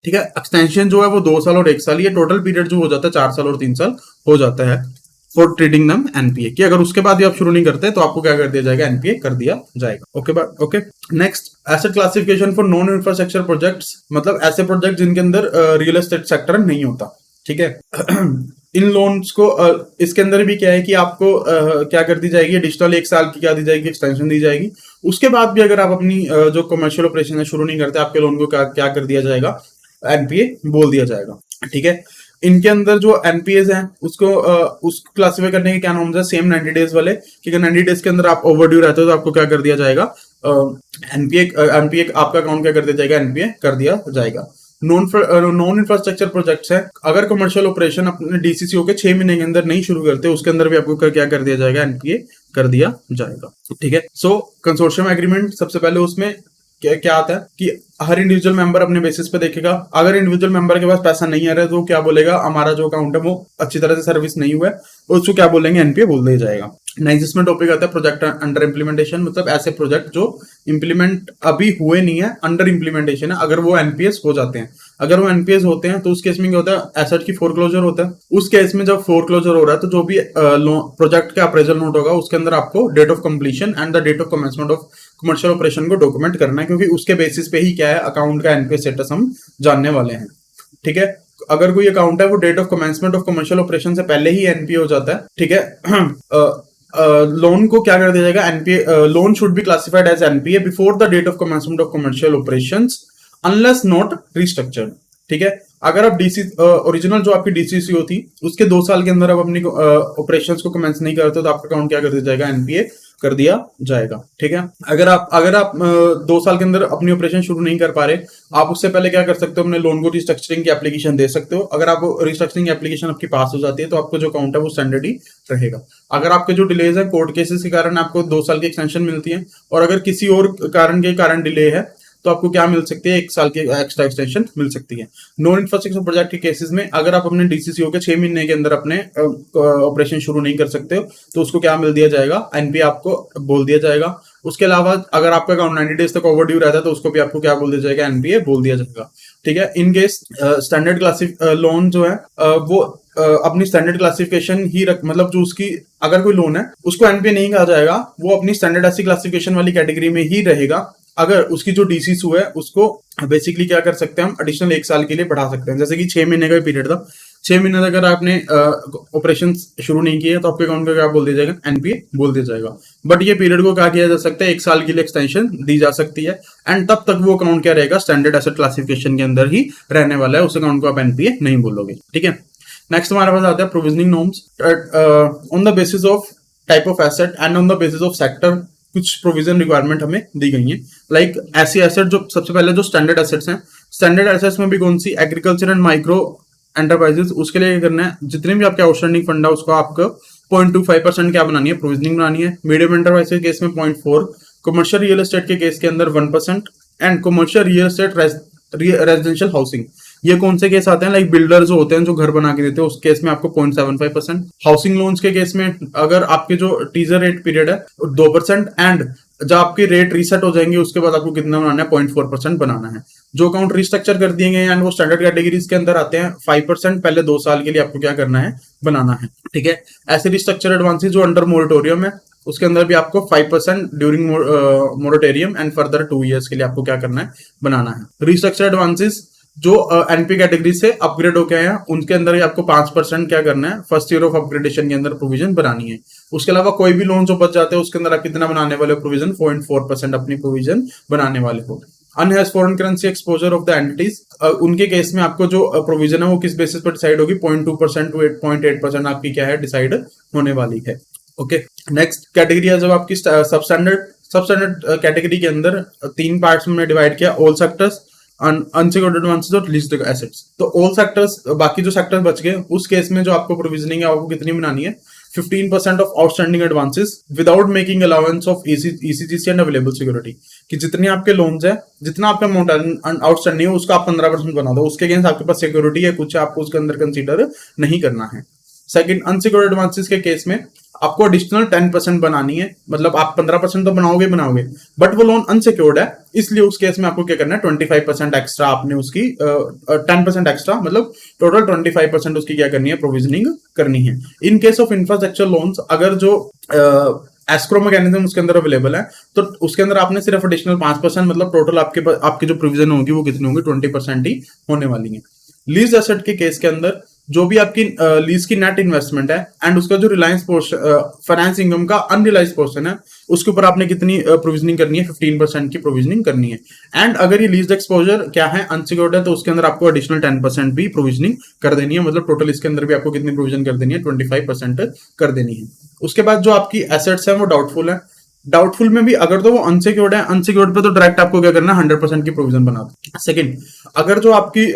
ठीक है, एक्सटेंशन जो है वो 2 साल और 1 साल, ये टोटल पीरियड जो हो जाता है 4 साल और 3 साल हो जाता है फॉर ट्रीटिंग नम एनपीए, कि अगर उसके बाद भी आप शुरू नहीं करते तो आपको क्या कर दिया जाएगा, एनपीए कर दिया जाएगा। Okay okay. Next, asset classification for non infrastructure projects, मतलब ऐसे प्रोजेक्ट जिनके अंदर रियल एस्टेट सेक्टर नहीं होता। ठीक है, इन लोन्स को इसके अंदर भी क्या है कि आपको क्या कर दी जाएगी, एडिशनल 1 साल की क्या दी जाएगी, एक्सटेंशन दी जाएगी। उसके बाद भी अगर आप अपनी जो कमर्शियल ऑपरेशन है शुरू नहीं करते, आपके लोन को क्या कर दिया जाएगा, एनपीए बोल दिया जाएगा। ठीक है, इनके अंदर जो एनपीएस हैं उसको क्लासिफाई करने के क्या नॉर्म्स है, सेम 90 डेज वाले, कि अगर 90 डेज के अंदर आप ओवरड्यू रहते हो तो आपको क्या कर दिया जाएगा, एनपीए आपका अकाउंट क्या कर दिया जाएगा, एनपीए कर दिया जाएगा। नॉन इंफ्रास्ट्रक्चर प्रोजेक्ट्स है, अगर कमर्शियल ऑपरेशन अपने डीसीसीओ के 6 महीने के अंदर नहीं शुरू करते, उसके अंदर भी आपको क्या कर दिया जाएगा, एनपीए कर दिया जाएगा। ठीक है, सो कंसोर्शियम एग्रीमेंट, सबसे पहले उसमें क्या आता है कि हर इंडिविजुअल मेंबर अपने बेसिस पे देखेगा। अगर इंडिविजुअल मेंबर के पास पैसा नहीं आ रहा है तो क्या बोलेगा, हमारा जो अकाउंट है वो अच्छी तरह से सर्विस नहीं हुआ है, उसको क्या बोलेंगे, एनपीए बोल दिया जाएगा। नेक्स्ट इसमें टॉपिक आता है प्रोजेक्ट अंडर इम्प्लीमेंटेशन, मतलब ऐसे प्रोजेक्ट जो इम्प्लीमेंट अभी हुए नहीं है, अंडर इम्प्लीमेंटेशन है, अगर वो एनपीएस हो जाते हैं। अगर वो एनपीएस होते हैं तो उस केस में क्या होता है, एसेट की फोरक्लोजर होता है। उस केस में जब फोरक्लोजर हो रहा है तो जो भी प्रोजेक्ट का अप्रेजल नोट होगा उसके अंदर आपको date of completion and the date of commencement of commercial operation को डॉक्यूमेंट करना है, क्योंकि उसके बेसिस पे ही क्या है, अकाउंट का एनपीएस स्टेटस हम जानने वाले हैं। ठीक है, अगर कोई अकाउंट है वो date of commencement of commercial operation से पहले ही एनपीए हो जाता है। ठीक है, लोन को क्या कर दिया जाएगा, NPA, loan should be classified as NPA before the date of commencement of commercial operations unless not restructured. ठीक है, अगर आप डीसी ओरिजिनल जो आपकी डीसीसीओ थी उसके 2 साल के अंदर आप अपनी ऑपरेशंस को कमेंस नहीं करते तो आपका अकाउंट क्या कर दिया जाएगा, एनपीए कर दिया जाएगा। ठीक है, अगर आप 2 साल के अंदर अपनी ऑपरेशन शुरू नहीं कर पा रहे, आप उससे पहले क्या कर सकते हो, अपने लोन को रिस्ट्रक्चरिंग की एप्लीकेशन दे सकते हो। अगर आप रिस्ट्रक्चरिंग एप्लीकेशन आपकी पास हो जाती है तो आपको जो अकाउंट है वो स्टैंडर्ड ही रहेगा। अगर आपके जो डिलेज है कोर्ट केसेस के कारण आपको 2 साल की एक्सटेंशन मिलती है, और अगर किसी और कारण के कारण डिले है तो आपको क्या मिल सकती है, 1 साल की एक्स्ट्रा एक्सटेंशन मिल सकती है। नॉन इंफ्रास्ट्रक्चर प्रोजेक्ट के केसेस में अगर आप अपने डीसीसीओ के 6 महीने के अंदर अपने ऑपरेशन शुरू नहीं कर सकते हो तो उसको क्या मिल दिया जाएगा, एनपीए आपको बोल दिया जाएगा। उसके अलावा अगर आपका अकाउंट 90 डेज तक ओवरड्यू रहता है तो उसको भी आपको क्या बोल दिया जाएगा, एनपीए बोल दिया जाएगा। ठीक है, in case standard classic loan जो है वो अपनी स्टैंडर्ड क्लासिफिकेशन ही मतलब जो उसकी अगर कोई लोन है उसको एनपीए नहीं कहा जाएगा, वो अपनी स्टैंडर्ड ऐसी क्लासिफिकेशन वाली कैटेगरी में ही रहेगा। अगर उसकी जो डीसीसी है उसको बेसिकली क्या कर सकते हैं, हम एडिशनल 1 साल के लिए बढ़ा सकते हैं। जैसे कि 6 महीने का पीरियड था, 6 महीने तक अगर आपने ऑपरेशन शुरू नहीं किए तो आपके अकाउंट का क्या बोल दिया जाएगा, एनपीए बोल दिया जाएगा। बट ये पीरियड को क्या किया जा सकता है, 1 साल के लिए एक्सटेंशन दी जा सकती है, एंड तब तक वो अकाउंट क्या रहेगा, स्टैंडर्ड एसेट क्लासिफिकेशन के अंदर ही रहने वाला है, उस अकाउंट को आप एनपीए नहीं बोलोगे। ठीक है, नेक्स्ट हमारे पास आता है provisioning norms on the basis of type of asset and on the basis of sector. कुछ प्रोविजन रिक्वायरमेंट हमें दी गई है, लाइक ऐसी एसेट जो सबसे पहले जो स्टैंडर्ड एसेट्स हैं, स्टैंडर्ड एसेट्स में भी कौन सी, एग्रीकल्चर एंड माइक्रो एंटरप्राइजेस, उसके लिए क्या करना है, जितने भी आपके आउटस्टैंडिंग फंड है उसको आपको 0.25% क्या बनानी है, प्रोविजनिंग बनानी है। मीडियम एंटरप्राइज के केस में 0.4, कमर्शियल रियल एस्टेट के केस के अंदर 1%, and commercial real estate residential housing, ये कौन से केस आते हैं, लाइक बिल्डर जो होते हैं जो घर बना के देते हैं, उस केस में आपको 0.75%। हाउसिंग लोन्स के केस में अगर आपके जो टीजर रेट पीरियड है 2%, एंड जब आपके रेट रीसेट हो जाएंगे उसके बाद आपको कितना बनाना है, 0.4% बनाना है। जो अकाउंट रिस्ट्रक्चर कर दिए गए एंड वो स्टैंडर्ड कैटेगरीज के अंदर आते हैं, 5% पहले 2 साल के लिए आपको क्या करना है, बनाना है। ठीक है, ऐसे रिस्ट्रक्चर एडवांसेस जो अंडर मोरेटोरियम है उसके अंदर भी आपको 5% during moratorium and further 2 years के लिए आपको क्या करना है, बनाना है। रिस्ट्रक्चर एडवांसेस जो एनपी कैटेगरी से अपग्रेड होके आए हैं उनके अंदर ही आपको 5% क्या करना है, फर्स्ट ईयर ऑफ अपग्रेडेशन के अंदर प्रोविजन बनानी है। उसके अलावा कोई भी लोन जो बच जाते हैं उसके अंदर आप कितना बनाने वाले हो प्रोविजन, 0.4% अपनी प्रोविजन बनाने वाले हो। Unhedged foreign currency exposure of the entities, उनके केस में आपको जो प्रोविजन है वो किस बेसिस पर डिसाइड होगी, 0.2% टू 8.8% आपकी क्या है, डिसाइड होने वाली है। ओके, नेक्स्ट कैटेगरी है जब आपकी सब स्टैंडर्ड कैटेगरी के अंदर 3 पार्ट्स में डिवाइड किया, ऑल सेक्टर्स, अनसिक्योर्ड एडवांसेस और लीज्ड एसेट्स। तो ऑल सेक्टर्स, बाकी जो सेक्टर्स बच गए उस केस में जो आपको प्रोविजनिंग है आपको कितनी बनानी है, 15% of outstanding advances without making allowance of ECGC and available security, कि जितने आपके लोन्स है, जितना आपका अमाउंट आउटस्टैंडिंग है उसका आप 15% बना दो, उसके अगेंस्ट आपके पास सिक्योरिटी है कुछ, आपको उसके अंदर कंसीडर नहीं करना है। सेकंड, अनसिक्योर्ड एडवांसेस के केस में आपको एडिशनल 10% बनानी है, मतलब आप 15% तो बनाओगे बट वो लोन अनसिक्योर्ड है, इसलिए उस केस में आपको क्या करना है, 25% एक्स्ट्रा आपने उसकी 10% एक्स्ट्रा, मतलब टोटल 25% उसकी क्या करनी है, प्रोविजनिंग करनी है। In case of infrastructure loans, अगर जो एस्क्रो मैकेनिज्म उसके अंदर अवेलेबल है तो उसके अंदर आपने सिर्फ एडिशनल 5%, मतलब टोटल आपकी जो प्रोविजन होगी वो कितनी होगी, 20% ही होने वाली है। लीज एसेट के केस के अंदर जो भी आपकी लीज की नेट इन्वेस्टमेंट है एंड उसका जो रिलायंस पोर्शन, फाइनेंस इनकम का अनरिलाइज पोर्शन है, उसके ऊपर आपने कितनी प्रोविजनिंग करनी है, 15% की प्रोविजनिंग करनी है। एंड अगर ये लीज एक्सपोजर क्या है, अनसिक्योर्ड है, तो उसके अंदर आपको एडिशनल 10% भी प्रोविजनिंग कर देनी है, मतलब टोटल इसके अंदर भी आपको कितनी प्रोविजन कर देनी है, 25% कर देनी है। उसके बाद जो आपकी एसेट्स है वो डाउटफुल है, डाउटफुल में भी अगर तो वो अनसिक्योर्ड है, अनसिक्योर्ड पे तो डायरेक्ट आपको क्या करना है, 100% की प्रोविजन बना दो। सेकेंड, अगर जो आपकी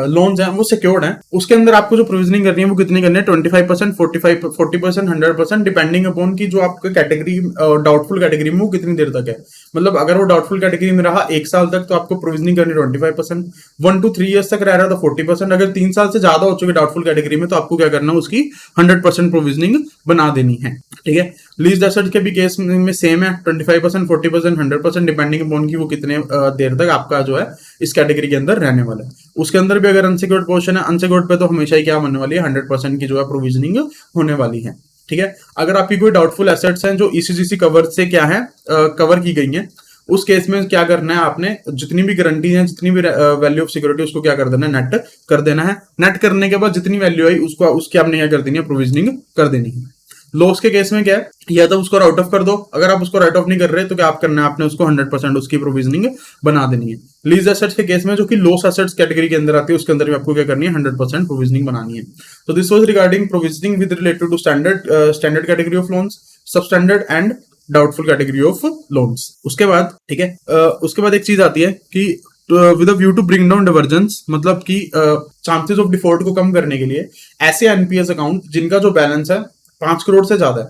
लोन्स हैं वो सिक्योर्ड हैं, उसके अंदर आपको जो प्रोविजनिंग करनी है वो कितनी करनी है, 25%, 40%, 100%, डिपेंडिंग अपॉन की जो आपका कैटेगरी डाउटफुल कैटेगरी में वो कितनी देर तक है। मतलब अगर वो डाउटफुल कैटेगरी में रहा 1 साल तक तो आपको प्रोविजनिंग करनी 25%, 1 to 3 years तक रह रहा है तो 40%, अगर 3 साल से ज्यादा हो चुके डाउटफुल कैटेगरी में तो आपको क्या करना है, उसकी 100% प्रोविजनिंग बना देनी है। ठीक है, लीज एसेट के भी केस में सेम है, 25%, 40%, 100%, डिपेंडिंग अपॉन की वो कितने देर तक आपका जो है इस कैटेगरी के अंदर रहने वाला है। उसके अंदर भी अगर अनसिक्योर्ड पोर्शन है, अनसिक्योर्ड पे तो हमेशा ही क्या होने वाली है, 100% की जो है प्रोविजनिंग होने वाली है। ठीक है, अगर आपकी कोई डाउटफुल एसेट्स हैं जो ईसीजीसी कवर से क्या है, कवर की गई हैं, उस केस में क्या करना है, आपने जितनी भी गारंटी है, जितनी भी वैल्यू ऑफ सिक्योरिटी उसको क्या कर देना है, नेट कर देना है। नेट करने के बाद जितनी वैल्यू आई उसको उसकी आपने क्या कर देनी है, प्रोविजनिंग कर देनी है। लॉस के केस में क्या है, या तो उसको राइट ऑफ कर दो, अगर आप उसको राइट ऑफ नहीं कर रहे तो क्या आप करना है, आपने उसको 100% उसकी प्रोविजनिंग बना देनी है। लीज एसेट्स के केस में जो कि लॉस एसेट्स कैटेगरी के अंदर आती है उसके अंदर भी आपको क्या करनी है, 100% प्रोविजनिंग बनानी है। तो this was regarding provisioning with related to standard category of loans, sub standard and doubtful category of loans. उसके बाद ठीक है, उसके बाद एक चीज आती है कि with a view to bring down divergence, मतलब कि चांसेस ऑफ डिफॉल्ट को कम करने के लिए ऐसे एनपीएस अकाउंट जिनका जो बैलेंस है 5 करोड़ से ज्यादा है,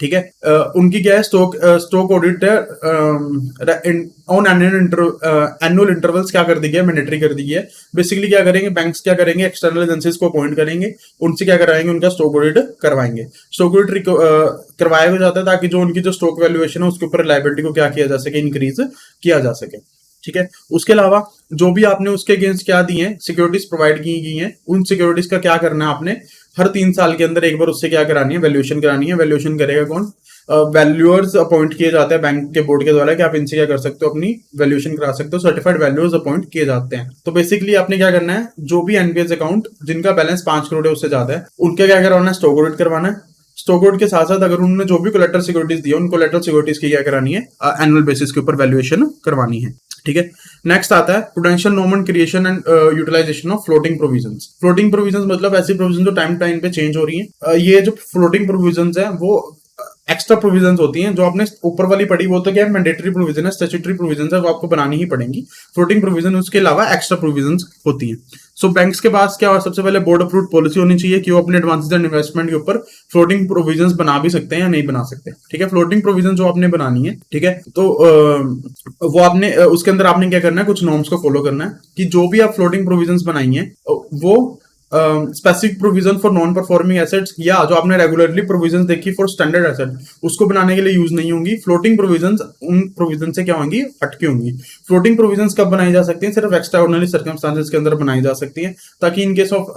ठीक है, उनकी क्या है, stock audit on annual intervals क्या कर दी गई है, मैंडेटरी कर दी गई है। बेसिकली क्या करेंगे, बैंक्स क्या करेंगे, एक्सटर्नल एजेंसीज को अपॉइंट करेंगे, उनसे क्या कराएंगे, उनका स्टॉक ऑडिट करवाएंगे। स्टॉक ऑडिट करवाया जाता है ताकि जो उनकी जो स्टॉक वैल्यूएशन है उसके ऊपर लायबिलिटी को क्या किया जा सके, इंक्रीज किया जा सके। ठीक है, उसके अलावा जो भी आपने उसके अगेंस्ट क्या दी है, सिक्योरिटीज प्रोवाइड की गई हैं, उन सिक्योरिटीज का क्या करना है, आपने हर 3 साल के अंदर एक बार उससे क्या करानी है, वैल्यूएशन करानी है। वैल्यूएशन करेगा कौन, वैल्यूअर्स अपॉइंट किए जाते हैं बैंक के बोर्ड के द्वारा कि आप इनसे क्या कर सकते हो, अपनी वैल्यूएशन करा सकते हो। सर्टिफाइड वैल्यूअर्स अपॉइंट किए जाते हैं। तो बेसिकली आपने क्या करना है, जो भी एनपीएस अकाउंट जिनका बैलेंस 5 करोड़ है उससे ज्यादा है, उनके क्या करवाना है, स्टॉक ऑडिट करवाना है। स्टॉक ऑडिट के साथ साथ अगर उन्होंने जो भी कोलेटरल सिक्योरिटीज दी है, उन कोलेटरल सिक्योरिटीज की क्या करानी है, एनुअल बेसिस के ऊपर वैल्यूएशन करवानी है। ठीक है, नेक्स्ट आता है prudential normal creation and utilisation of floating provisions. Floating provisions मतलब ऐसी प्रोविजन जो टाइम टाइम पे चेंज हो रही है। ये जो फ्लोटिंग प्रोविजंस है वो एक्स्ट्रा प्रोविजंस होती हैं। जो आपने ऊपर वाली पढ़ी वो तो क्या है, मैंडेटरी प्रोविजन है, स्टैट्यूटरी प्रोविजंस है, वो आपको बनानी ही पड़ेंगी। फ्लोटिंग प्रोविजन उसके अलावा एक्स्ट्रा प्रोविजंस होती हैं। सो बैंक्स के पास क्या, सबसे पहले बोर्ड अप्रूव्ड पॉलिसी होनी चाहिए कि वो अपने एडवांसेस एंड इन्वेस्टमेंट के ऊपर फ्लोटिंग प्रोविजंस बना भी सकते हैं या नहीं बना सकते। ठीक है, फ्लोटिंग प्रोविजन जो आपने बनानी है, ठीक है, तो वो आपने उसके अंदर आपने क्या करना है, कुछ नॉर्म्स को फॉलो करना है कि जो भी आप फ्लोटिंग प्रोविजंस बनाई है वो specific provision for non performing assets, या जो आपने रेगुलरली प्रोविजन देखी फॉर स्टैंडर्ड एसेट उसको बनाने के लिए यूज नहीं होंगी। फ्लोटिंग प्रोविजन उन प्रोविजन से क्या होंगी, हटकी होंगी। फ्लोटिंग प्रोविजन कब बनाई जा सकती है, सिर्फ एक्स्ट्रा ऑर्डिनरी सर्कमस्टांसेस के अंदर बनाई जा सकती है, ताकि in case of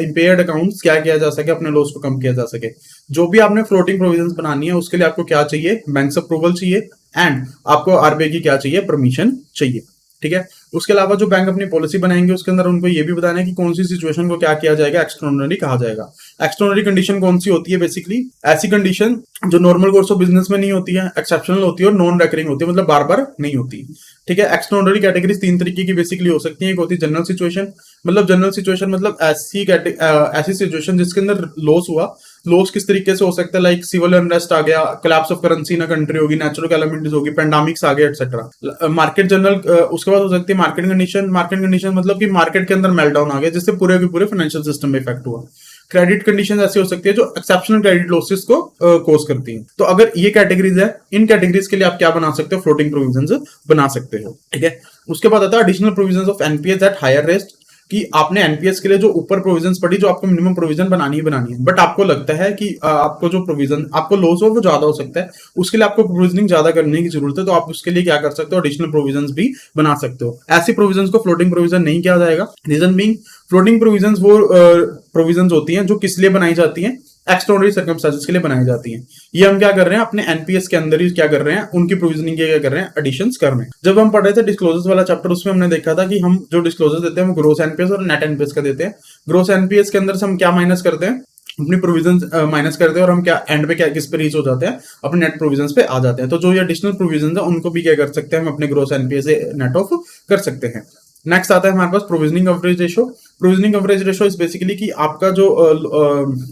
impaired accounts क्या किया जा सके, अपने लॉस को कम किया जा सके। जो भी आपने फ्लोटिंग प्रोविजन बनानी है उसके लिए आपको क्या चाहिए, बैंक अप्रूवल चाहिए, एंड आपको आरबीआई की क्या चाहिए, परमिशन चाहिए। ठीक है। उसके अलावा जो बैंक अपनी पॉलिसी बनाएंगे उसके अंदर उनको ये भी बताना है कि कौन सी सिचुएशन को क्या किया जाएगा, एक्स्ट्राऑर्डिनरी कहा जाएगा। एक्स्ट्राऑर्डिनरी कंडीशन कौन सी होती है, बेसिकली ऐसी कंडीशन जो नॉर्मल कोर्स ऑफ बिजनेस में नहीं होती है, एक्सेप्शनल होती है और नॉन रेकरिंग होती है, मतलब बार बार नहीं होती। ठीक है। एक्स्ट्राऑर्डिनरी कैटेगरीज तीन तरीके की बेसिकली हो सकती है। एक होती है जनरल सिचुएशन, मतलब जनरल सिचुएशन मतलब ऐसी सिचुएशन जिसके अंदर लॉस हुआ। लॉस किस तरीके से हो सकता है, लाइक सिविल अनरेस्ट आ गया, collapse of currency in country होगी, नेचुरल कैलामिटीज होगी, पेंडेमिक्स आ गया, एक्सेट्रा। मार्केट जनरल, उसके बाद हो सकती है मार्केट कंडीशन। मार्केट कंडीशन मतलब कि मार्केट के अंदर मेल्टडाउन आ गया जिससे पूरे के पूरे फाइनेंशियल सिस्टम में इफेक्ट हुआ। क्रेडिट कंडीशन ऐसी हो सकती है जो एक्सेप्शनल क्रेडिट लॉसेस को कोज करती है। तो अगर ये कैटेगरीज है, इन कैटेगरीज के लिए आप क्या बना सकते हो, फ्लोटिंग प्रोविजंस बना सकते हो। ठीक है। उसके बाद आता है additional provisions of NPAs at higher risk, कि आपने एनपीएस के लिए जो ऊपर प्रोविजंस पड़ी, जो आपको मिनिमम प्रोविजन बनानी ही बनानी है, बट आपको लगता है कि आपको जो प्रोविजन आपको लॉस हो वो ज्यादा हो सकता है, उसके लिए आपको प्रोविजनिंग ज्यादा करने की जरूरत है, तो आप उसके लिए क्या कर सकते हो, एडिशनल प्रोविजंस भी बना सकते हो। ऐसी प्रोविजंस को फ्लोटिंग प्रोविजन नहीं किया जाएगा। रीजन बीइंग, फ्लोटिंग प्रोविजंस वो प्रोविजंस होती हैं जो किस लिए बनाई जाती हैं, एक्स्ट्राऑर्डिनरी सर्कमस्टेंसेस के लिए बनाई जाती हैं। ये हम क्या कर रहे हैं, अपने एनपीएस के अंदर ही क्या कर रहे हैं, उनकी प्रोविजनिंग क्या कर रहे हैं, एडिशंस कर रहे हैं। जब हम पढ़ रहे थे डिस्क्लोजर्स वाला चैप्टर, उसमें हमने देखा था कि हम जो डिस्क्लोजर्स देते हैं वो ग्रोस एनपीएस और नेट एनपीएस का देते हैं। ग्रोस एनपीएस के अंदर से हम क्या माइनस करते हैं, अपनी प्रोविजन माइनस करते हैं, और हम क्या एंड पे क्या किस पे रीच हो जाते हैं, अपने नेट प्रोविजंस पे आ जाते हैं। तो जो ये एडिशनल प्रोविजन है उनको भी क्या कर सकते हैं, हम अपने ग्रोस एनपीएस से नेट ऑफ कर सकते हैं। नेक्स्ट आता है हमारे पास provisioning coverage ratio. Provisioning coverage ratio is basically कि आपका जो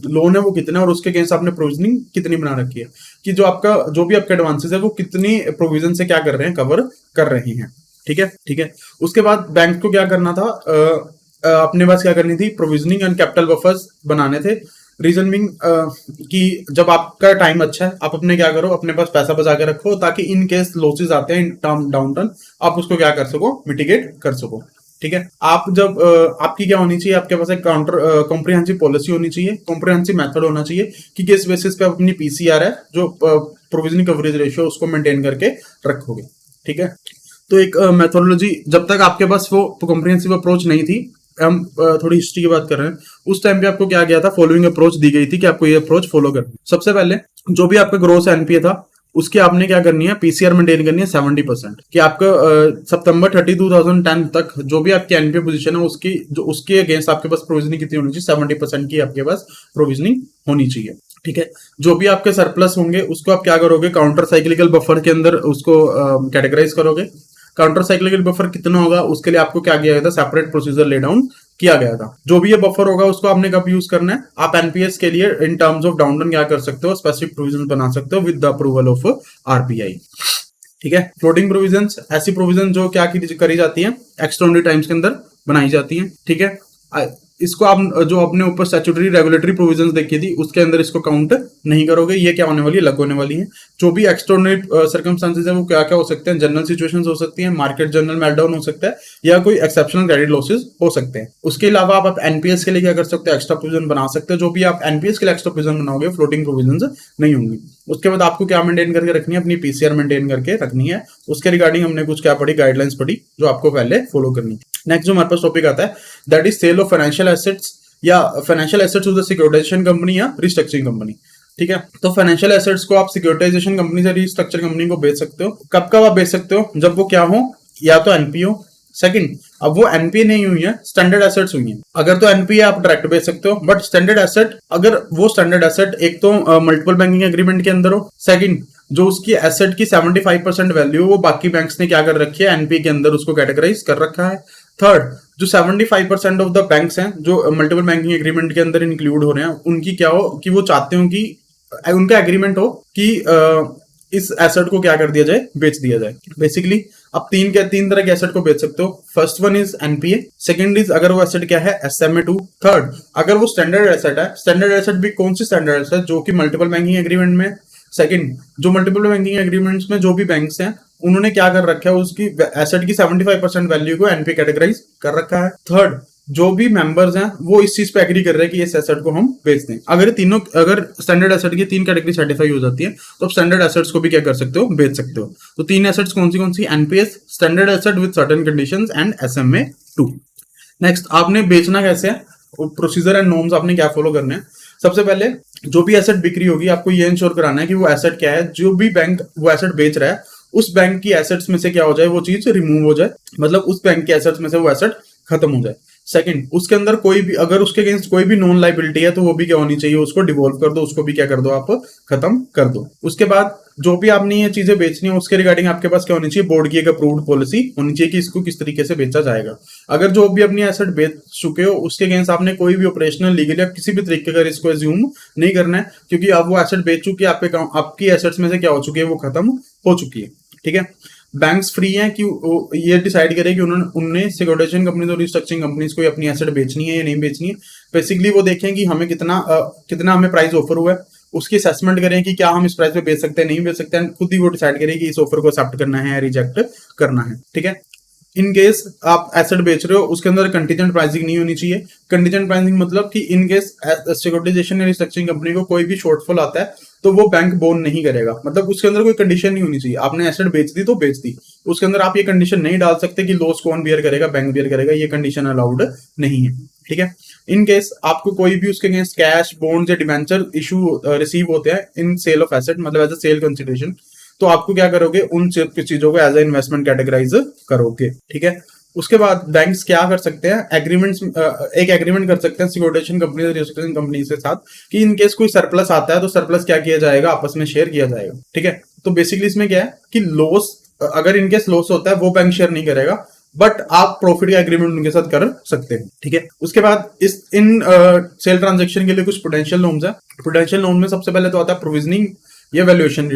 लोन है वो कितना है और उसके अगेंस्ट आपने प्रोविजनिंग कितनी बना रखी है, कि जो आपका जो भी आपके एडवांसेस है वो कितनी प्रोविजन से क्या कर रहे हैं, कवर कर रहे हैं। ठीक है। ठीक है। उसके बाद बैंक को क्या करना था, अपने पास क्या करनी थी, प्रोविजनिंग एंड कैपिटल बफर्स बनाने थे। रीजन बिंग कि जब आपका टाइम अच्छा है, आप अपने क्या करो, अपने पास पैसा बचा के रखो, ताकि इन केस लॉसेस आते हैं, डाउन टर्न, आप उसको क्या कर सको, मिटिगेट कर सको। ठीक है। आप जब आपकी क्या होनी चाहिए, आपके पास एक काउंटर कॉम्प्रिहेंसिव पॉलिसी होनी चाहिए, कॉम्प्रिहेंसिव मेथड होना चाहिए कि किस बेसिस पे आप अपनी पीसीआर है जो प्रोविजनिंग कवरेज रेशियो उसको मेंटेन करके रखोगे। ठीक है। तो एक मेथोडोलॉजी, जब तक आपके पास वो कॉम्प्रिहेंसिव अप्रोच नहीं थी, हम थोड़ी हिस्ट्री की बात कर रहे हैं, उस टाइम पे आपको क्या किया था, फॉलोइंग अप्रोच दी गई थी कि आपको ये अप्रोच फॉलो करनी है। सबसे पहले जो भी आपका ग्रोस एनपीए था उसकी आपने क्या करनी है, पीसीआर मेंटेन करनी है 70%, कि आपका सितंबर 30 2010 तक जो भी आपकी एनपीए पोजीशन है उसकी जो उसके अगेंस्ट आपके पास प्रोविजनिंग कितनी होनी चाहिए, 70% की आपके पास प्रोविजनिंग होनी चाहिए। ठीक है। जो भी आपके सरप्लस होंगे उसको आप क्या करोगे, काउंटर साइक्लिकल बफर के अंदर उसको कैटेगराइज करोगे। काउंटर साइक्लिकल बफर कितना होगा उसके लिए आपको क्या किया गया था, सेपरेट प्रोसीजर ले डाउन किया गया था। जो भी ये बफर होगा उसको आपने कब यूज करना है, आप एनपीएस के लिए इन टर्म्स ऑफ डाउन क्या कर सकते हो, स्पेसिफिक प्रोविजन बना सकते हो with the approval of RBI. ठीक है। फ्लोटिंग प्रोविजन ऐसी प्रोविजन जो क्या करी जाती है, एक्स्ट्राऑर्डिनरी टाइम्स के अंदर बनाई जाती है। ठीक है। इसको आप जो अपने ऊपर स्टैट्यूटरी रेगुलेटरी प्रोविजंस देखी थी उसके अंदर इसको काउंट नहीं करोगे, ये क्या होने वाली है, अलग होने वाली है। जो भी एक्स्ट्राऑर्डिनरी सर्कमस्टेंसेस है वो क्या क्या हो सकते हैं, जनरल सिचुएशंस हो सकती हैं, मार्केट जनरल मेल्टडाउन हो सकता है, या कोई एक्सेप्शनल क्रेडिट लॉसेस हो सकते हैं। उसके अलावा आप एनपीएस के लिए क्या कर सकते हो, एक्स्ट्रा प्रोविजन बना सकते हो। जो भी आप एनपीएस के लिए एक्स्ट्रा प्रोविजन बनाओगे फ्लोटिंग प्रोविजन नहीं होंगी। उसके बाद आपको क्या मेंटेन करके रखनी है, अपनी पीसीआर मेंटेन करके रखनी है। उसके रिगार्डिंग हमने कुछ क्या पढ़ी, गाइडलाइंस पढ़ी जो आपको पहले फॉलो करनी है। नेक्स्ट जो हमारे पास टॉपिक आता है that is sale of financial assets, या financial assets to the securitisation company या रिस्ट्रक्चरिंग कंपनी। ठीक है। तो फाइनेंशियल एसेट्स को आप सिक्योरिटाइजेशन कंपनी से रिस्ट्रक्चर कंपनी को बेच सकते हो। कब कब आप बेच सकते हो, जब वो क्या हो, या तो एनपीओ, सेकंड अब वो एनपीए नहीं हुई है, स्टैंडर्ड एसेट्स हुई हैं। अगर तो एनपीए आप डायरेक्ट बेच सकते हो, बट स्टैंडर्ड एसेट, अगर वो स्टैंडर्ड एसेट एक तो मल्टीपल बैंकिंग एग्रीमेंट के अंदर हो, सेकंड जो उसकी एसेट की 75% वैल्यू वो बाकी बैंक्स ने क्या कर रखी है, एनपीए के अंदर उसको कैटेगराइज कर रखा है। थर्ड, जो 75% ऑफ द बैंक्स हैं जो मल्टीपल बैंकिंग एग्रीमेंट के अंदर इंक्लूड हो रहे हैं, उनकी क्या हो कि वो चाहते हो कि उनका एग्रीमेंट हो कि इस एसेट को क्या कर दिया जाए, बेच दिया जाए। बेसिकली आप तीन तरह के एसेट को बेच सकते हो। First one is NPA, second is अगर वो एसेट क्या है, एसएमए2, थर्ड अगर वो स्टैंडर्ड एसेट है। स्टैंडर्ड एसेट भी कौन सी स्टैंडर्ड एसेट, जो कि मल्टीपल बैंकिंग एग्रीमेंट में, सेकंड जो मल्टीपल बैंकिंग एग्रीमेंट्स में जो भी बैंक्स हैं उन्होंने क्या कर रखा है, उसकी एसेट की 75% वैल्यू को एनपीए कैटेगराइज कर रखा है। थर्ड जो भी मेंबर्स हैं वो इस चीज पे एग्री कर रहे हैं कि इस एसेट को हम बेच दें। अगर तीनों, अगर स्टैंडर्ड एसेट की 3 कैटेगरी सेटिस्फाई हो जाती है तो आप स्टैंडर्ड एसेट्स को भी क्या कर सकते हो, बेच सकते हो। तो 3 एसेट्स कौन सी, NPS, standard asset with certain conditions, and SMA-2। Next, आपने बेचना कैसे है, प्रोसीजर एंड नॉर्म्स आपने क्या फॉलो करने हैं। सबसे पहले जो भी एसेट बिक्री होगी आपको ये इंश्योर कराना है कि वो एसेट क्या है, जो भी बैंक वो एसेट बेच रहा है उस बैंक की एसेट्स में से क्या हो जाए, वो चीज रिमूव हो जाए, मतलब उस बैंक के एसेट्स में से वो एसेट खत्म हो जाए। सेकंड, उसके अंदर कोई भी, अगर उसके अगेंस्ट कोई भी नॉन लाइबिलिटी है तो वो भी क्या होनी चाहिए, उसको डिवॉल्व कर दो, उसको भी क्या कर दो, आप खत्म कर दो। उसके बाद जो भी आपने ये चीजें बेचनी है उसके रिगार्डिंग आपके पास क्या होनी चाहिए, बोर्ड की एक अप्रूव्ड पॉलिसी होनी चाहिए कि इसको किस तरीके से बेचा जाएगा। अगर जो भी अपनी एसेट बेच चुके हो उसके अगेंस्ट आपने कोई भी ऑपरेशनल, लीगल या किसी भी तरीके का रिस्क एज्यूम नहीं करना है, क्योंकि आप वो एसेट बेच चुकी है, आपकी एसेट्स में से क्या हो चुकी है, वो खत्म हो चुकी है। ठीक है, बैंक्स फ्री हैं कि ये डिसाइड करें कि उन्होंने सिक्योरिटाइजेशन कंपनीज और रिस्ट्रक्चरिंग कंपनीज को अपनी एसेट बेचनी है या नहीं बेचनी है। बेसिकली वो देखें कि हमें कितना हमें प्राइस ऑफर हुआ है, उसकी असेसमेंट करें कि क्या हम इस प्राइस पे बेच सकते हैं, नहीं बेच सकते हैं, खुद ही वो डिसाइड करें कि इस ऑफर को एक्सेप्ट करना है या रिजेक्ट करना है। ठीक है, इन केस आप एसेट बेच रहे हो उसके अंदर कंटीजेंट प्राइसिंग नहीं होनी चाहिए। कंटीजेंट प्राइसिंग मतलब कि इन केस सिक्योरिटाइजेशन या रिस्ट्रक्चरिंग कंपनी को कोई भी शॉर्टफॉल आता है तो वो बैंक बोन नहीं करेगा, मतलब उसके अंदर कोई कंडीशन नहीं होनी चाहिए। आपने एसेट बेच दी तो बेच दी, उसके अंदर आप ये कंडीशन नहीं डाल सकते कि लॉस कौन बियर करेगा, बैंक बियर करेगा, ये कंडीशन अलाउड नहीं है। ठीक है, इन केस आपको कोई भी उसके अगेंस्ट कैश, बॉन्ड या डिवेंचर इशू रिसीव होते हैं इन सेल ऑफ एसेट, मतलब एज अ सेल कंसिडरेशन, तो आपको क्या करोगे, उन चीजों को एज ए इन्वेस्टमेंट कैटेगराइज करोगे। ठीक है, उसके बाद बैंक्स क्या कर सकते हैं, एग्रीमेंट्स, एक एग्रीमेंट कर सकते हैं सिक्योरिटाइजेशन कंपनी और रिस्ट्रक्चरिंग कंपनी के साथ कि इन केस कोई सरप्लस आता है तो सरप्लस क्या किया जाएगा, आपस में शेयर किया जाएगा। ठीक है, तो बेसिकली इसमें क्या है कि लॉस, अगर इनकेस लॉस होता है वो बैंक शेयर नहीं करेगा, बट आप प्रॉफिट का एग्रीमेंट उनके साथ कर सकते हैं। ठीक है, उसके बाद इन सेल ट्रांजेक्शन के लिए कुछ पोटेंशियल नॉर्म्स है। पोटेंशियल नॉर्म में सबसे पहले तो आता है प्रोविजनिंग या वैल्यूएशन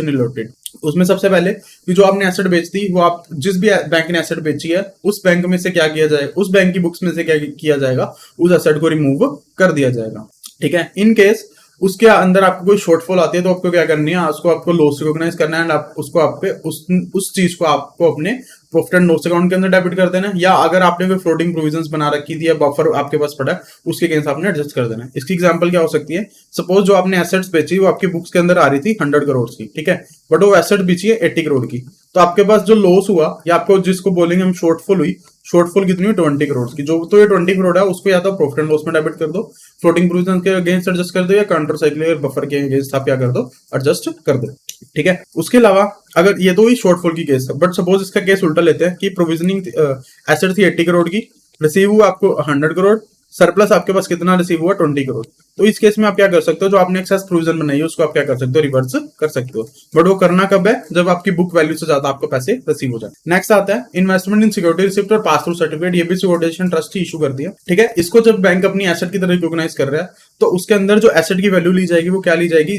रिलेटेड। उसमें सबसे पहले कि जो आपने एसेट बेच दी वो आप जिस भी बैंक ने एसेट बेची है उस बैंक में से क्या किया जाएगा, उस बैंक की बुक्स में से क्या किया जाएगा, उस एसेट को रिमूव कर दिया जाएगा। ठीक है, इन केस उसके अंदर आपको कोई शॉर्टफॉल आती है तो आपको क्या करनी है, उसको आपको लॉस रिकॉग्नाइज करना है एंड आप उसको आप पे उस चीज को आपको अपने प्रॉफिट एंड लॉस अकाउंट के अंदर डेबिट कर देना है, या अगर आपने कोई फ्लोटिंग प्रोविजंस बना रखी थी या बफर आपके पास पड़ा है उसके अगेंस्ट आपने एडजस्ट कर देना है। इसकी एग्जांपल क्या हो सकती है, सपोज जो आपने एसेट्स बेची वो आपकी बुक्स के अंदर आ रही थी 100 करोड़ की, ठीक है, बट वो एसेट बेची है 80 करोड़ की, तो आपके पास जो लॉस हुआ या आपको जिसको बोलेंगे हम शॉर्टफॉल हुई, शॉर्टफॉल कितनी हुई 20 करोड़ की, जो तो ये 20 करोड़ है उसको या तो प्रॉफिट एंड लॉस में डेबिट कर दो, फ्लोटिंग प्रोविजन के अगेंस्ट एडजस्ट कर दो, या काउंटर साइक्लिकल बफर के अगेंस्ट आप क्या कर दो, एडजस्ट कर दो। ठीक है, उसके अलावा अगर ये तो ही शॉर्टफॉल की केस है, बट सपोज इसका केस उल्टा लेते हैं कि प्रोविजनिंग एसेट थी 80 करोड़ की, रिसीव हुआ आपको 100 करोड़, सरप्लस आपके पास कितना रिसीव हुआ 20 करोड़। तो इस केस में आप क्या कर सकते हो, जो आपने एक्सेस प्रोविजन बनाई है उसको आप क्या कर सकते हो, रिवर्स कर सकते हो, बट वो करना कब है, जब आपकी बुक वैल्यू से ज्यादा आपको पैसे रिसीव हो जाए। नेक्स्ट आता है इन्वेस्टमेंट इन सिक्योरिटी रिसिप्ट और पास थ्रू सर्टिफिकेट, ये भी सिक्योरिटाइजेशन ट्रस्ट ही इशू कर दिया। ठीक है, इसको जब बैंक अपनी एसेट की तरह रिकॉग्नाइज कर रहा है तो उसके अंदर जो एसेट की वैल्यू ली जाएगी वो क्या ली जाएगी,